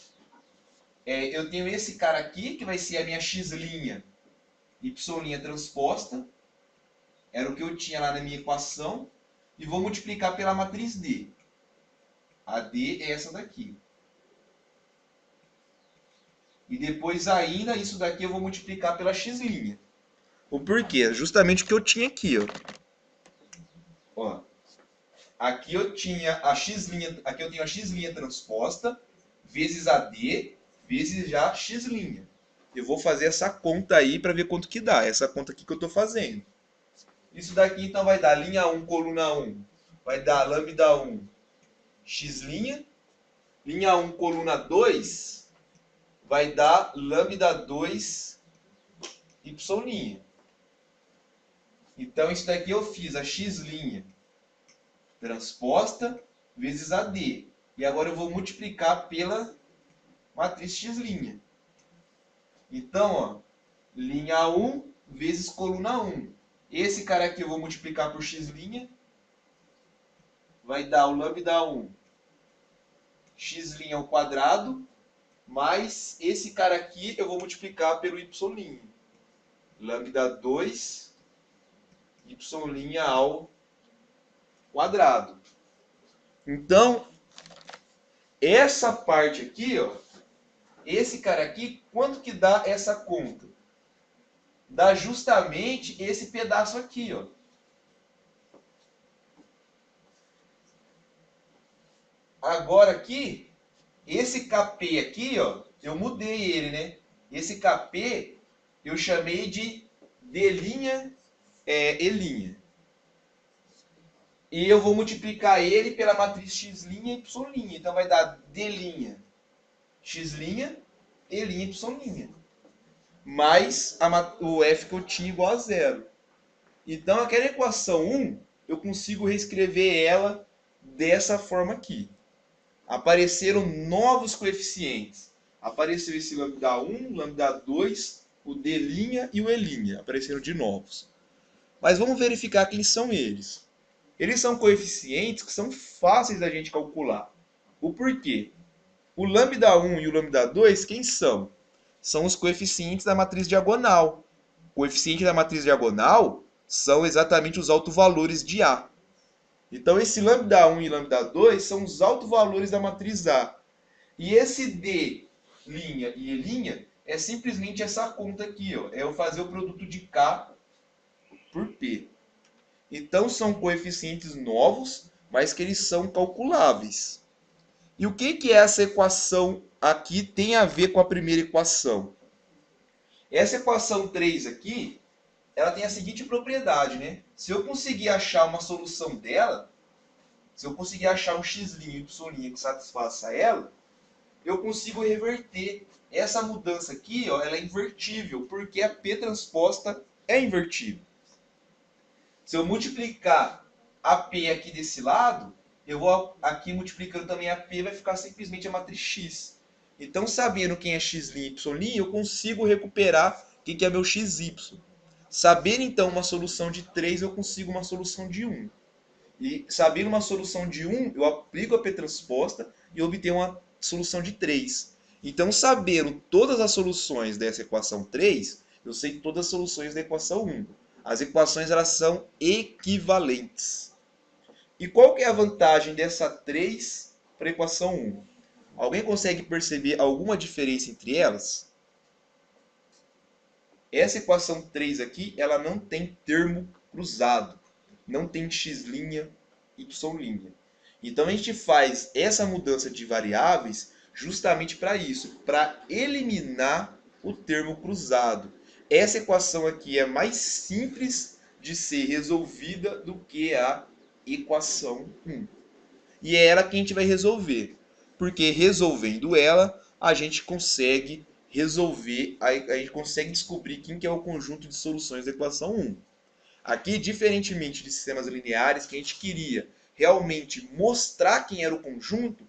eu tenho esse cara aqui que vai ser a minha X', Y' transposta, era o que eu tinha lá na minha equação, e vou multiplicar pela matriz D. A D é essa daqui. E depois ainda isso daqui eu vou multiplicar pela x'. O porquê? Justamente o que eu tinha aqui, ó. Ó, aqui eu tinha a x', aqui eu tenho a x' transposta vezes a d vezes já a x'. Eu vou fazer essa conta aí para ver quanto que dá, essa conta aqui que eu estou fazendo. Isso daqui então vai dar linha 1, coluna 1, vai dar lambda 1, x', linha 1, coluna 2, vai dar lambda 2, y'. Então isso daqui eu fiz a x' transposta vezes a d. E agora eu vou multiplicar pela matriz x'. Então, ó, linha 1 vezes coluna 1. Esse cara aqui eu vou multiplicar por x', vai dar o lambda 1 x' ao quadrado, mais esse cara aqui eu vou multiplicar pelo y'. Lambda 2 y' ao quadrado. Então, essa parte aqui, ó, esse cara aqui, quanto que dá essa conta? Dá justamente esse pedaço aqui, ó. Agora aqui, esse KP aqui, ó, eu mudei ele, né? Esse KP eu chamei de D', E'. E eu vou multiplicar ele pela matriz x', y'. Então vai dar D', x', E', Y'. Mais o f que eu tinha igual a zero. Então aquela equação 1, eu consigo reescrever ela dessa forma aqui. Apareceram novos coeficientes. Apareceu esse lambda 1, lambda 2, o D' e o E'. Apareceram de novos. Mas vamos verificar quem são eles. Eles são coeficientes que são fáceis da gente calcular. O porquê? O lambda 1 e o lambda 2, quem são? São os coeficientes da matriz diagonal. O coeficiente da matriz diagonal são exatamente os autovalores de A. Então, esse lambda 1 e lambda 2 são os autovalores da matriz A. E esse D' e E' é simplesmente essa conta aqui, ó. É eu fazer o produto de K por P. Então, são coeficientes novos, mas que eles são calculáveis. E o que essa equação aqui tem a ver com a primeira equação? Essa equação 3 aqui, ela tem a seguinte propriedade, né? Se eu conseguir achar uma solução dela, se eu conseguir achar um x' e y' que satisfaça ela, eu consigo reverter. Essa mudança aqui, ó, ela é invertível, porque a P transposta é invertível. Se eu multiplicar a P aqui desse lado, eu vou aqui multiplicando também a P, vai ficar simplesmente a matriz X. Então, sabendo quem é x', y', eu consigo recuperar quem que é meu xy. Sabendo, então, uma solução de 3, eu consigo uma solução de 1. E sabendo uma solução de 1, eu aplico a P transposta e obtenho uma solução de 3. Então, sabendo todas as soluções dessa equação 3, eu sei todas as soluções da equação 1. As equações elas são equivalentes. E qual que é a vantagem dessa 3 para a equação 1? Alguém consegue perceber alguma diferença entre elas? Essa equação 3 aqui, ela não tem termo cruzado. Não tem x', y'. Então a gente faz essa mudança de variáveis justamente para isso, para eliminar o termo cruzado. Essa equação aqui é mais simples de ser resolvida do que a equação 1. E é ela que a gente vai resolver. Porque resolvendo ela, a gente consegue resolver, a gente consegue descobrir quem que é o conjunto de soluções da equação 1. Aqui, diferentemente de sistemas lineares, que a gente queria realmente mostrar quem era o conjunto,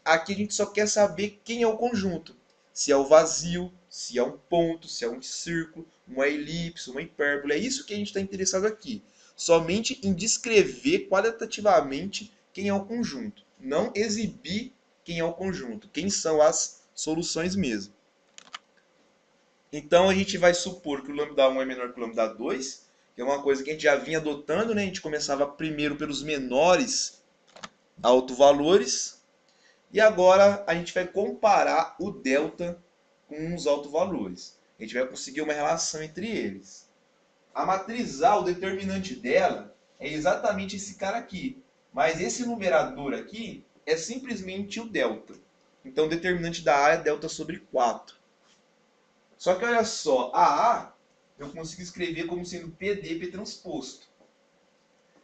aqui a gente só quer saber quem é o conjunto. Se é o vazio, se é um ponto, se é um círculo, uma elipse, uma hipérbole. É isso que a gente está interessado aqui. Somente em descrever qualitativamente quem é o conjunto. Não exibir quem é o conjunto, quem são as soluções mesmo. Então a gente vai supor que o lambda 1 é menor que o lambda 2, que é uma coisa que a gente já vinha adotando, né? A gente começava primeiro pelos menores autovalores, e agora a gente vai comparar o delta com os autovalores. A gente vai conseguir uma relação entre eles. A matriz A, o determinante dela, é exatamente esse cara aqui. Mas esse numerador aqui é simplesmente o delta. Então o determinante da A é delta sobre 4. Só que olha só, a A eu consigo escrever como sendo PD transposto.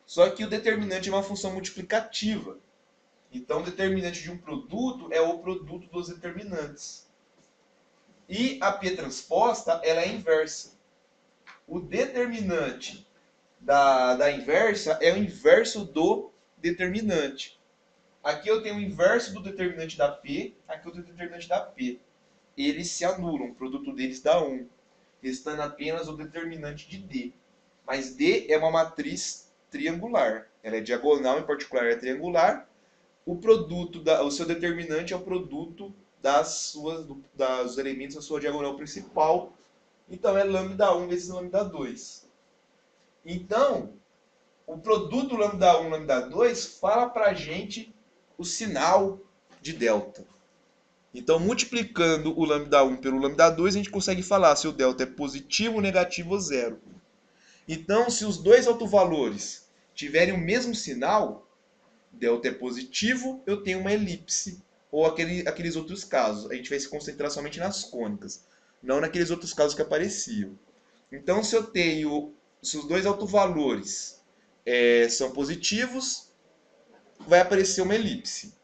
Só que o determinante é uma função multiplicativa. Então o determinante de um produto é o produto dos determinantes. E a P transposta ela é inversa. O determinante da inversa é o inverso do determinante. Aqui eu tenho o inverso do determinante da P, aqui o determinante da P. Eles se anulam, o produto deles dá 1, restando apenas o determinante de D. Mas D é uma matriz triangular. Ela é diagonal, em particular é triangular. O seu determinante é o produto dos elementos da sua diagonal principal. Então é lambda1 vezes lambda2. Então, o produto lambda1 lambda2 fala para a gente o sinal de delta. Então, multiplicando o lambda1 pelo lambda2, a gente consegue falar se o delta é positivo, negativo ou zero. Então, se os dois autovalores tiverem o mesmo sinal, delta é positivo, eu tenho uma elipse. Ou aqueles outros casos. A gente vai se concentrar somente nas cônicas, não naqueles outros casos que apareciam. Então, se os dois autovalores são positivos, vai aparecer uma elipse.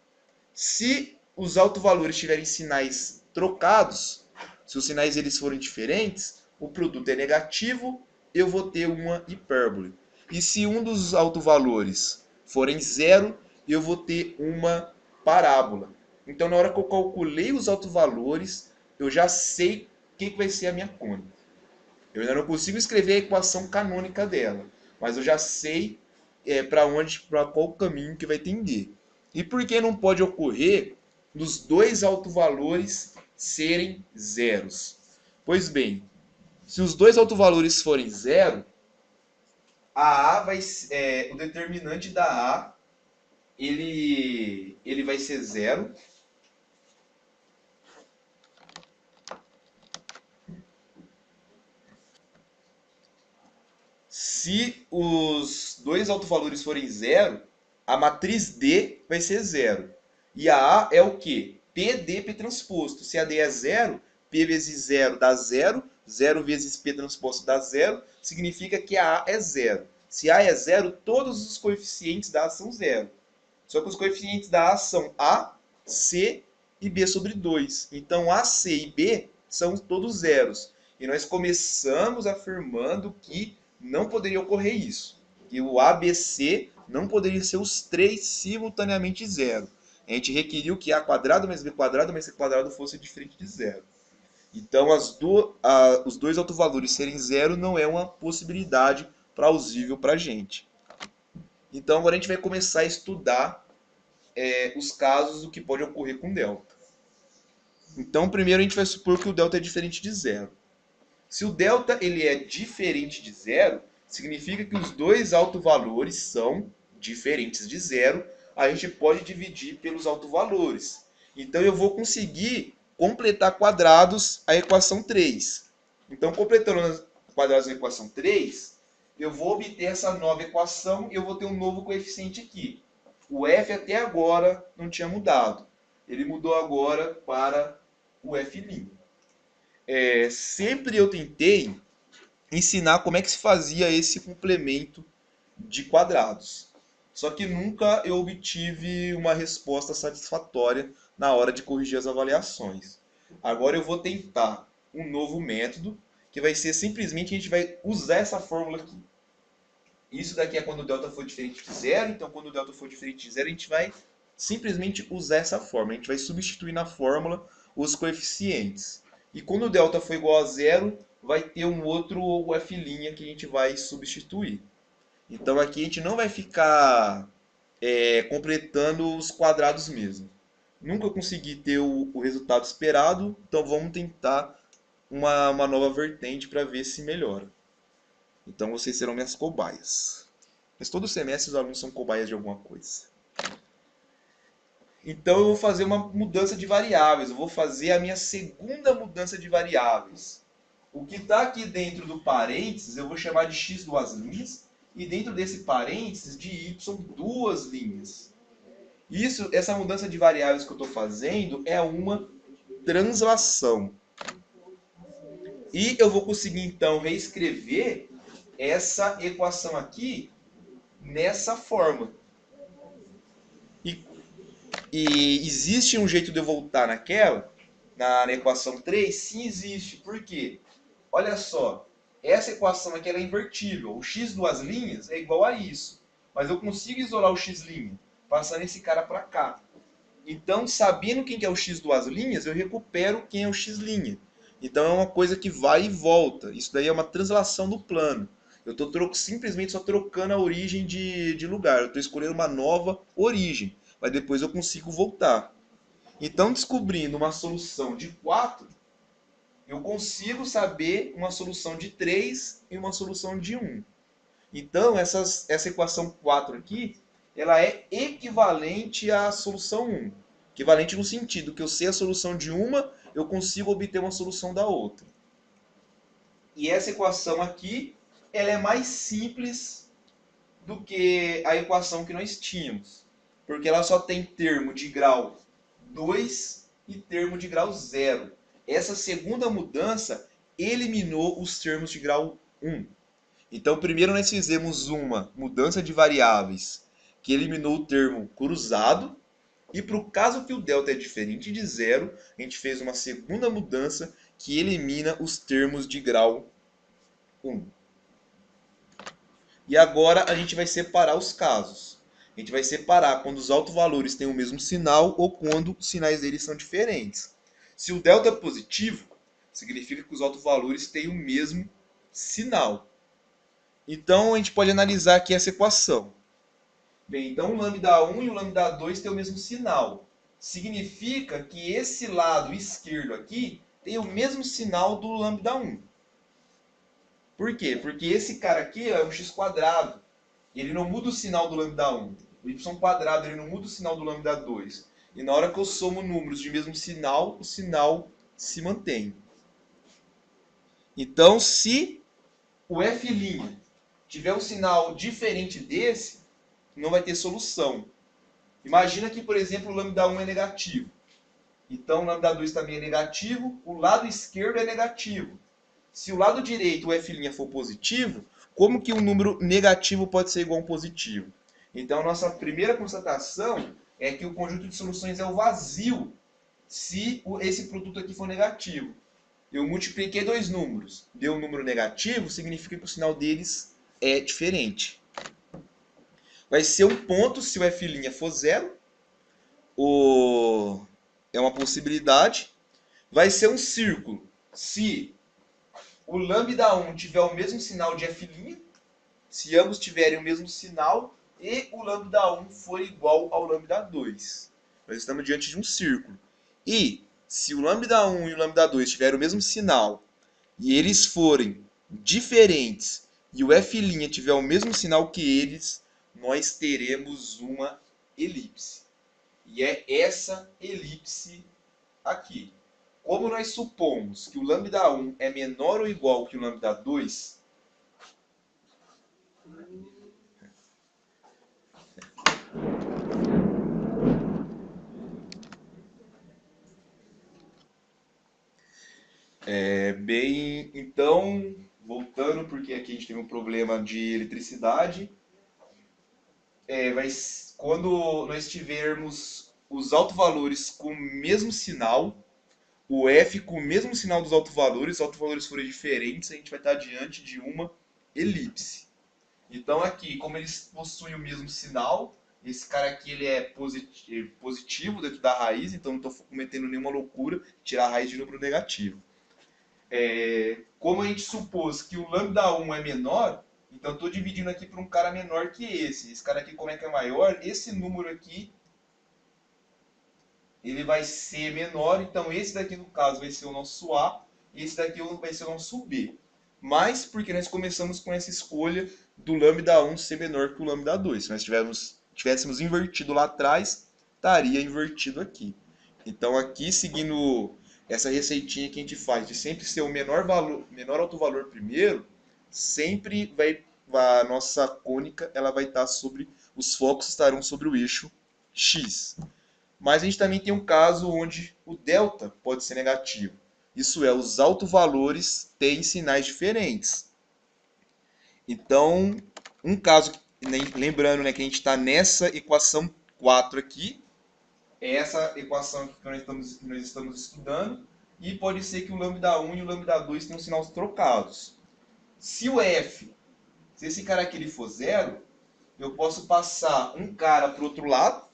Se os autovalores tiverem sinais trocados, se os sinais eles forem diferentes, o produto é negativo, eu vou ter uma hipérbole. E se um dos autovalores forem zero, eu vou ter uma parábola. Então, na hora que eu calculei os autovalores, eu já sei o que vai ser a minha cônica. Eu ainda não consigo escrever a equação canônica dela, mas eu já sei para qual caminho que vai tender. E por que não pode ocorrer nos dois autovalores serem zeros? Pois bem, se os dois autovalores forem zero, o determinante da A ele vai ser zero. Se os dois autovalores forem zero, a matriz D vai ser zero. E a A é o quê? PD transposto. Se a D é zero, P vezes zero dá zero. Zero vezes P transposto dá zero. Significa que a A é zero. Se A é zero, todos os coeficientes da A são zero. Só que os coeficientes da A são A, C e B sobre 2. Então A, C e B são todos zeros. E nós começamos afirmando que não poderia ocorrer isso. Que o ABC não poderia ser os três simultaneamente zero. A gente requeriu que A quadrado mais B quadrado mais C quadrado fosse diferente de zero. Então, os dois autovalores serem zero não é uma possibilidade plausível para a gente. Então, agora a gente vai começar a estudar os casos do que pode ocorrer com delta. Então, primeiro a gente vai supor que o delta é diferente de zero. Se o delta ele é diferente de zero, significa que os dois autovalores são diferentes de zero. A gente pode dividir pelos autovalores. Então eu vou conseguir completar quadrados a equação 3. Então, completando quadrados a equação 3, eu vou obter essa nova equação e eu vou ter um novo coeficiente aqui. O f até agora não tinha mudado. Ele mudou agora para o f'. Sempre eu tentei ensinar como é que se fazia esse complemento de quadrados. Só que nunca eu obtive uma resposta satisfatória na hora de corrigir as avaliações. Agora eu vou tentar um novo método, que vai ser simplesmente a gente vai usar essa fórmula aqui. Isso daqui é quando o delta for diferente de zero, então quando o delta for diferente de zero, a gente vai simplesmente usar essa fórmula. A gente vai substituir na fórmula os coeficientes. E quando o delta for igual a zero, vai ter um outro f' que a gente vai substituir. Então aqui a gente não vai ficar completando os quadrados mesmo. Nunca consegui ter o resultado esperado, então vamos tentar uma nova vertente para ver se melhora. Então vocês serão minhas cobaias. Mas todo semestre os alunos são cobaias de alguma coisa. Então eu vou fazer uma mudança de variáveis, eu vou fazer a minha segunda mudança de variáveis. O que está aqui dentro do parênteses eu vou chamar de x duas linhas, e dentro desse parênteses de y duas linhas. Essa mudança de variáveis que eu estou fazendo é uma translação. E eu vou conseguir então reescrever essa equação aqui nessa forma. E, e existe um jeito de eu voltar na equação 3? Sim, existe. Por quê? Olha só, essa equação aqui ela é invertível. O x duas linhas é igual a isso. Mas eu consigo isolar o x', passando esse cara para cá. Então, sabendo quem que é o x duas linhas, eu recupero quem é o x'. Então é uma coisa que vai e volta. Isso daí é uma translação do plano. Eu estou simplesmente só trocando a origem de lugar. Eu estou escolhendo uma nova origem. Mas depois eu consigo voltar. Então, descobrindo uma solução de 4, eu consigo saber uma solução de 3 e uma solução de 1. Então, essa equação 4 aqui, ela é equivalente à solução 1. Equivalente no sentido que eu sei a solução de uma, eu consigo obter uma solução da outra. E essa equação aqui, ela é mais simples do que a equação que nós tínhamos. Porque ela só tem termo de grau 2 e termo de grau 0. Essa segunda mudança eliminou os termos de grau 1. Então, primeiro nós fizemos uma mudança de variáveis que eliminou o termo cruzado. E para o caso que o delta é diferente de zero, a gente fez uma segunda mudança que elimina os termos de grau 1. E agora a gente vai separar os casos. A gente vai separar quando os autovalores têm o mesmo sinal ou quando os sinais deles são diferentes. Se o delta é positivo, significa que os autovalores têm o mesmo sinal. Então a gente pode analisar aqui essa equação. Bem, então o lambda1 e o lambda2 têm o mesmo sinal. Significa que esse lado esquerdo aqui tem o mesmo sinal do lambda1. Por quê? Porque esse cara aqui é um x². Ele não muda o sinal do lambda1. O y² ele não muda o sinal do lambda2. E na hora que eu somo números de mesmo sinal, o sinal se mantém. Então, se o f' tiver um sinal diferente desse, não vai ter solução. Imagina que, por exemplo, o lambda1 é negativo. Então, o lambda2 também é negativo, o lado esquerdo é negativo. Se o lado direito, o f' for positivo, como que um número negativo pode ser igual a um positivo? Então, a nossa primeira constatação é que o conjunto de soluções é o vazio se esse produto aqui for negativo. Eu multipliquei dois números, deu um número negativo, significa que o sinal deles é diferente. Vai ser um ponto se o f' for zero, é uma possibilidade. Vai ser um círculo se o lambda1 tiver o mesmo sinal de f', se ambos tiverem o mesmo sinal, e o lambda1 for igual ao lambda2. Nós estamos diante de um círculo. E se o lambda1 e o lambda2 tiverem o mesmo sinal, e eles forem diferentes, e o f' tiver o mesmo sinal que eles, nós teremos uma elipse. E é essa elipse aqui. Como nós supomos que o lambda1 é menor ou igual que o lambda2, bem, então, voltando, porque aqui a gente teve um problema de eletricidade, quando nós tivermos os autovalores com o mesmo sinal, o f com o mesmo sinal dos autovalores, os autovalores forem diferentes, a gente vai estar diante de uma elipse. Então aqui, como eles possuem o mesmo sinal, esse cara aqui ele é positivo dentro da raiz, então não estou cometendo nenhuma loucura tirar a raiz de número negativo. Como a gente supôs que o lambda1 é menor, então estou dividindo aqui para um cara menor que esse. Esse cara aqui, como é que é maior? Esse número aqui, ele vai ser menor, então esse daqui no caso vai ser o nosso A, e esse daqui vai ser o nosso B. Mas porque nós começamos com essa escolha do lambda1 ser menor que o lambda2. Se nós tivéssemos invertido lá atrás, estaria invertido aqui. Então aqui, seguindo essa receitinha que a gente faz de sempre ser o menor valor, menor alto valor primeiro, sempre a nossa cônica ela vai estar sobre, os focos estarão sobre o eixo X. Mas a gente também tem um caso onde o delta pode ser negativo. Isso é, os autovalores têm sinais diferentes. Então, um caso, lembrando, né, que a gente está nessa equação 4 aqui, é essa equação que nós estamos estudando, e pode ser que o lambda1 e o lambda2 tenham sinais trocados. Se o f, se esse cara aqui ele for zero, eu posso passar um cara para o outro lado.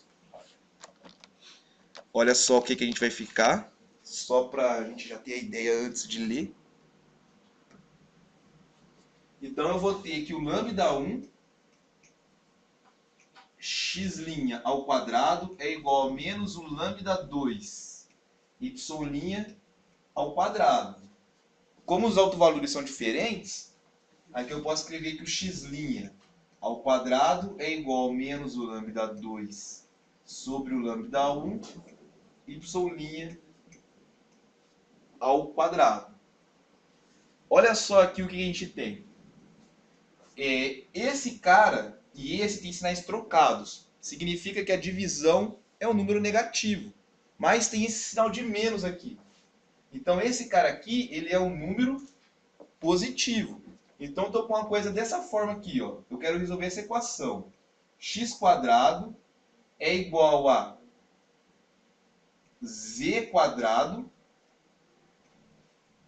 Olha só o que a gente vai ficar, só para a gente já ter a ideia antes de ler. Então eu vou ter que o lambda1 x' ao quadrado é igual a menos o lambda2 y' ao quadrado. Como os autovalores são diferentes, aqui eu posso escrever que o x' ao quadrado é igual a menos o lambda2 sobre o lambda1 y' ao quadrado. Olha só aqui o que a gente tem. Esse cara e esse tem sinais trocados. Significa que a divisão é um número negativo. Mas tem esse sinal de menos aqui. Então esse cara aqui, ele é um número positivo. Então estou com uma coisa dessa forma aqui, ó. Eu quero resolver essa equação. X² é igual a z²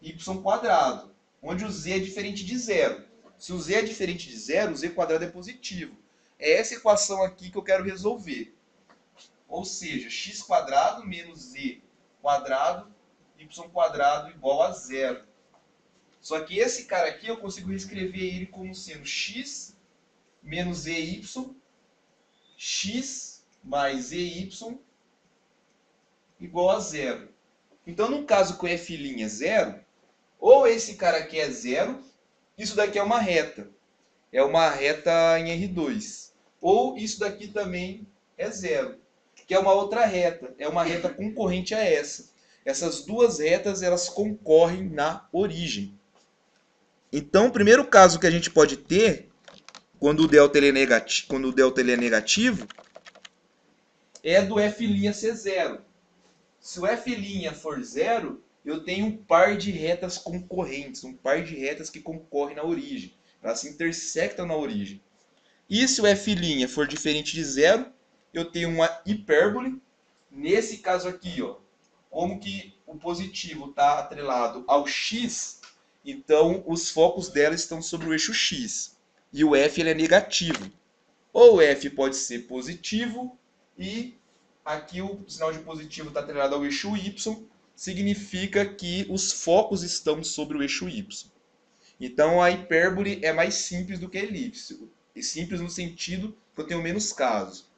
y², onde o z é diferente de zero. Se o z é diferente de zero, o z² é positivo. É essa equação aqui que eu quero resolver. Ou seja, x² menos z² y² igual a zero. Só que esse cara aqui eu consigo reescrever ele como sendo x menos ey, x mais ey igual a zero. Então, no caso que o f' é zero, ou esse cara aqui é zero, isso daqui é uma reta. É uma reta em R2. Ou isso daqui também é zero, que é uma outra reta. É uma reta concorrente a essa. Essas duas retas, elas concorrem na origem. Então, o primeiro caso que a gente pode ter, quando o delta ele é negativo, é do f' ser zero. Se o f' for zero, eu tenho um par de retas concorrentes, um par de retas que concorrem na origem. Elas se intersectam na origem. E se o f' for diferente de zero, eu tenho uma hipérbole. Nesse caso aqui, ó, como que o positivo está atrelado ao x, então os focos dela estão sobre o eixo x. E o f ele é negativo. Ou o f pode ser positivo e aqui o sinal de positivo está atrelado ao eixo y, significa que os focos estão sobre o eixo y. Então a hipérbole é mais simples do que a elipse. É simples no sentido que eu tenho menos casos.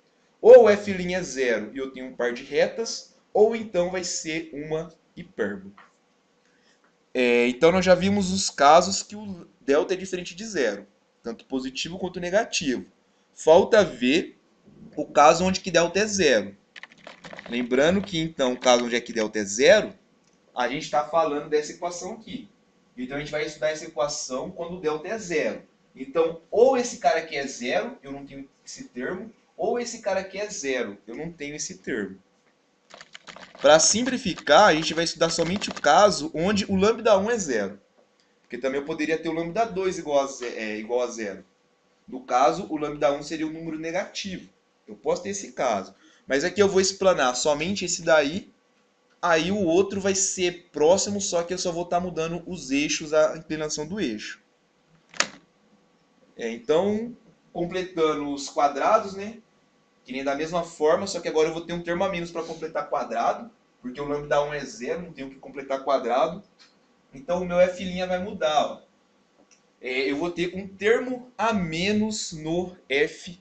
Ou o f' é zero e eu tenho um par de retas, ou então vai ser uma hipérbole. Então nós já vimos os casos que o delta é diferente de zero, tanto positivo quanto negativo. Falta ver o caso onde que delta é zero. Lembrando que, então, o caso onde é que delta é zero, a gente está falando dessa equação aqui. Então, a gente vai estudar essa equação quando o delta é zero. Então, ou esse cara aqui é zero, eu não tenho esse termo, ou esse cara aqui é zero, eu não tenho esse termo. Para simplificar, a gente vai estudar somente o caso onde o lambda1 é zero. Porque também eu poderia ter o lambda2 igual a zero. No caso, o lambda1 seria um número negativo. Eu posso ter esse caso. Mas aqui eu vou explanar somente esse daí. Aí o outro vai ser próximo, só que eu só vou estar mudando os eixos, a inclinação do eixo. Então, completando os quadrados, né? Que nem da mesma forma, só que agora eu vou ter um termo a menos para completar quadrado. Porque o lambda1 é zero, não tenho que completar quadrado. Então o meu f' vai mudar. Ó. Eu vou ter um termo a menos no f'.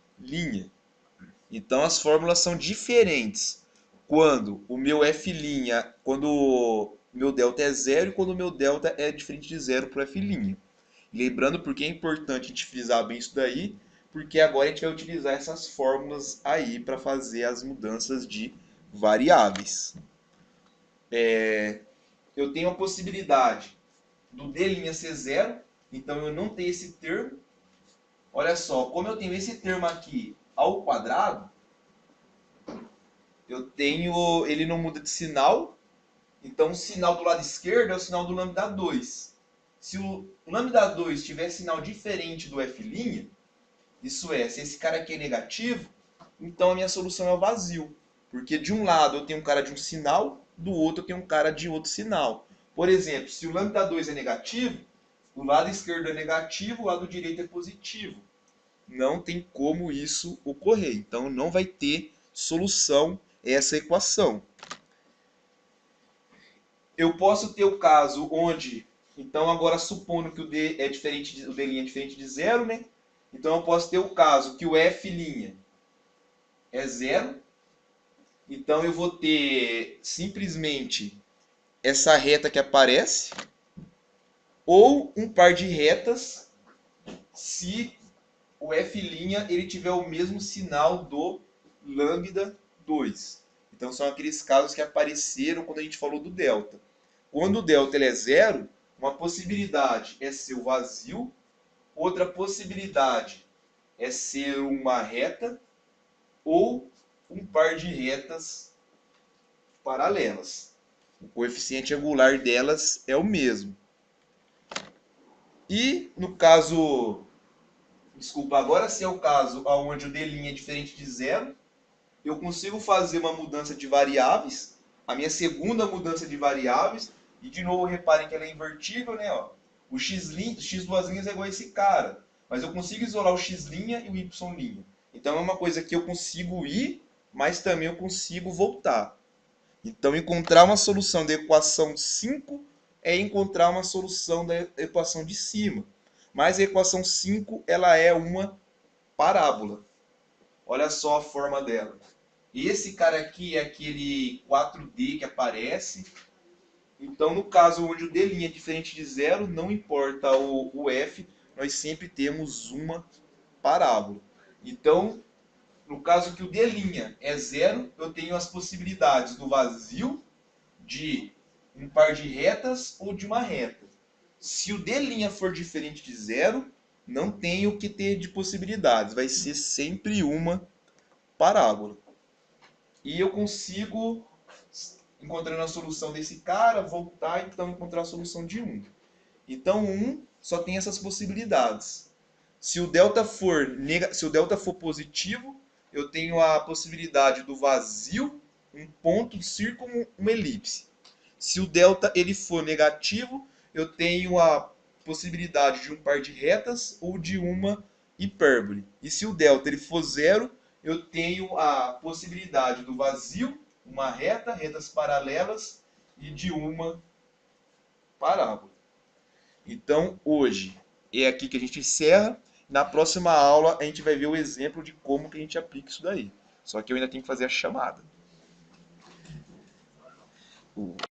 Então as fórmulas são diferentes quando o meu f', quando o meu delta é zero e quando o meu delta é diferente de zero para o f'. Lembrando porque é importante a gente frisar bem isso daí, porque agora a gente vai utilizar essas fórmulas aí para fazer as mudanças de variáveis. Eu tenho a possibilidade do d' ser zero, então eu não tenho esse termo. Olha só, como eu tenho esse termo aqui ao quadrado, ele não muda de sinal, então o sinal do lado esquerdo é o sinal do lambda 2. Se o lambda 2 tiver sinal diferente do f', isso é, se esse cara aqui é negativo, então a minha solução é o vazio. Porque de um lado eu tenho um cara de um sinal, do outro eu tenho um cara de outro sinal. Por exemplo, se o lambda 2 é negativo, o lado esquerdo é negativo, o lado direito é positivo. Não tem como isso ocorrer. Então não vai ter solução essa equação. Eu posso ter o caso onde, então agora supondo que o d é diferente, o d' é diferente de zero, né? Então eu posso ter o caso que o f' é zero. Então eu vou ter simplesmente essa reta que aparece, ou um par de retas se o f' ele tiver o mesmo sinal do lambda 2. Então são aqueles casos que apareceram quando a gente falou do delta. Quando o delta ele é zero, uma possibilidade é ser o vazio, outra possibilidade é ser uma reta ou um par de retas paralelas. O coeficiente angular delas é o mesmo. E no caso, desculpa, agora se é o caso onde o d' é diferente de zero, eu consigo fazer uma mudança de variáveis, a minha segunda mudança de variáveis, e de novo reparem que ela é invertível, né? Ó. O x duas linhas é igual a esse cara, mas eu consigo isolar o x' e o y'. Então é uma coisa que eu consigo ir, mas também eu consigo voltar. Então encontrar uma solução da equação 5 é encontrar uma solução da equação de cima. Mas a equação 5 ela é uma parábola. Olha só a forma dela. Esse cara aqui é aquele 4D que aparece. Então, no caso onde o d' é diferente de zero, não importa o f, nós sempre temos uma parábola. Então, no caso que o d' é zero, eu tenho as possibilidades do vazio, de um par de retas ou de uma reta. Se o d' for diferente de zero, não tem o que ter de possibilidades, vai ser sempre uma parábola. E eu consigo, encontrando a solução desse cara, voltar e então encontrar a solução de 1. Então 1 só tem essas possibilidades. Se o delta for positivo, eu tenho a possibilidade do vazio, um ponto, um círculo, uma elipse. Se o delta ele for negativo, eu tenho a possibilidade de um par de retas ou de uma hipérbole. E se o delta ele for zero, eu tenho a possibilidade do vazio, uma reta, retas paralelas e de uma parábola. Então, hoje é aqui que a gente encerra. Na próxima aula, a gente vai ver o exemplo de como que a gente aplica isso daí. Só que eu ainda tenho que fazer a chamada.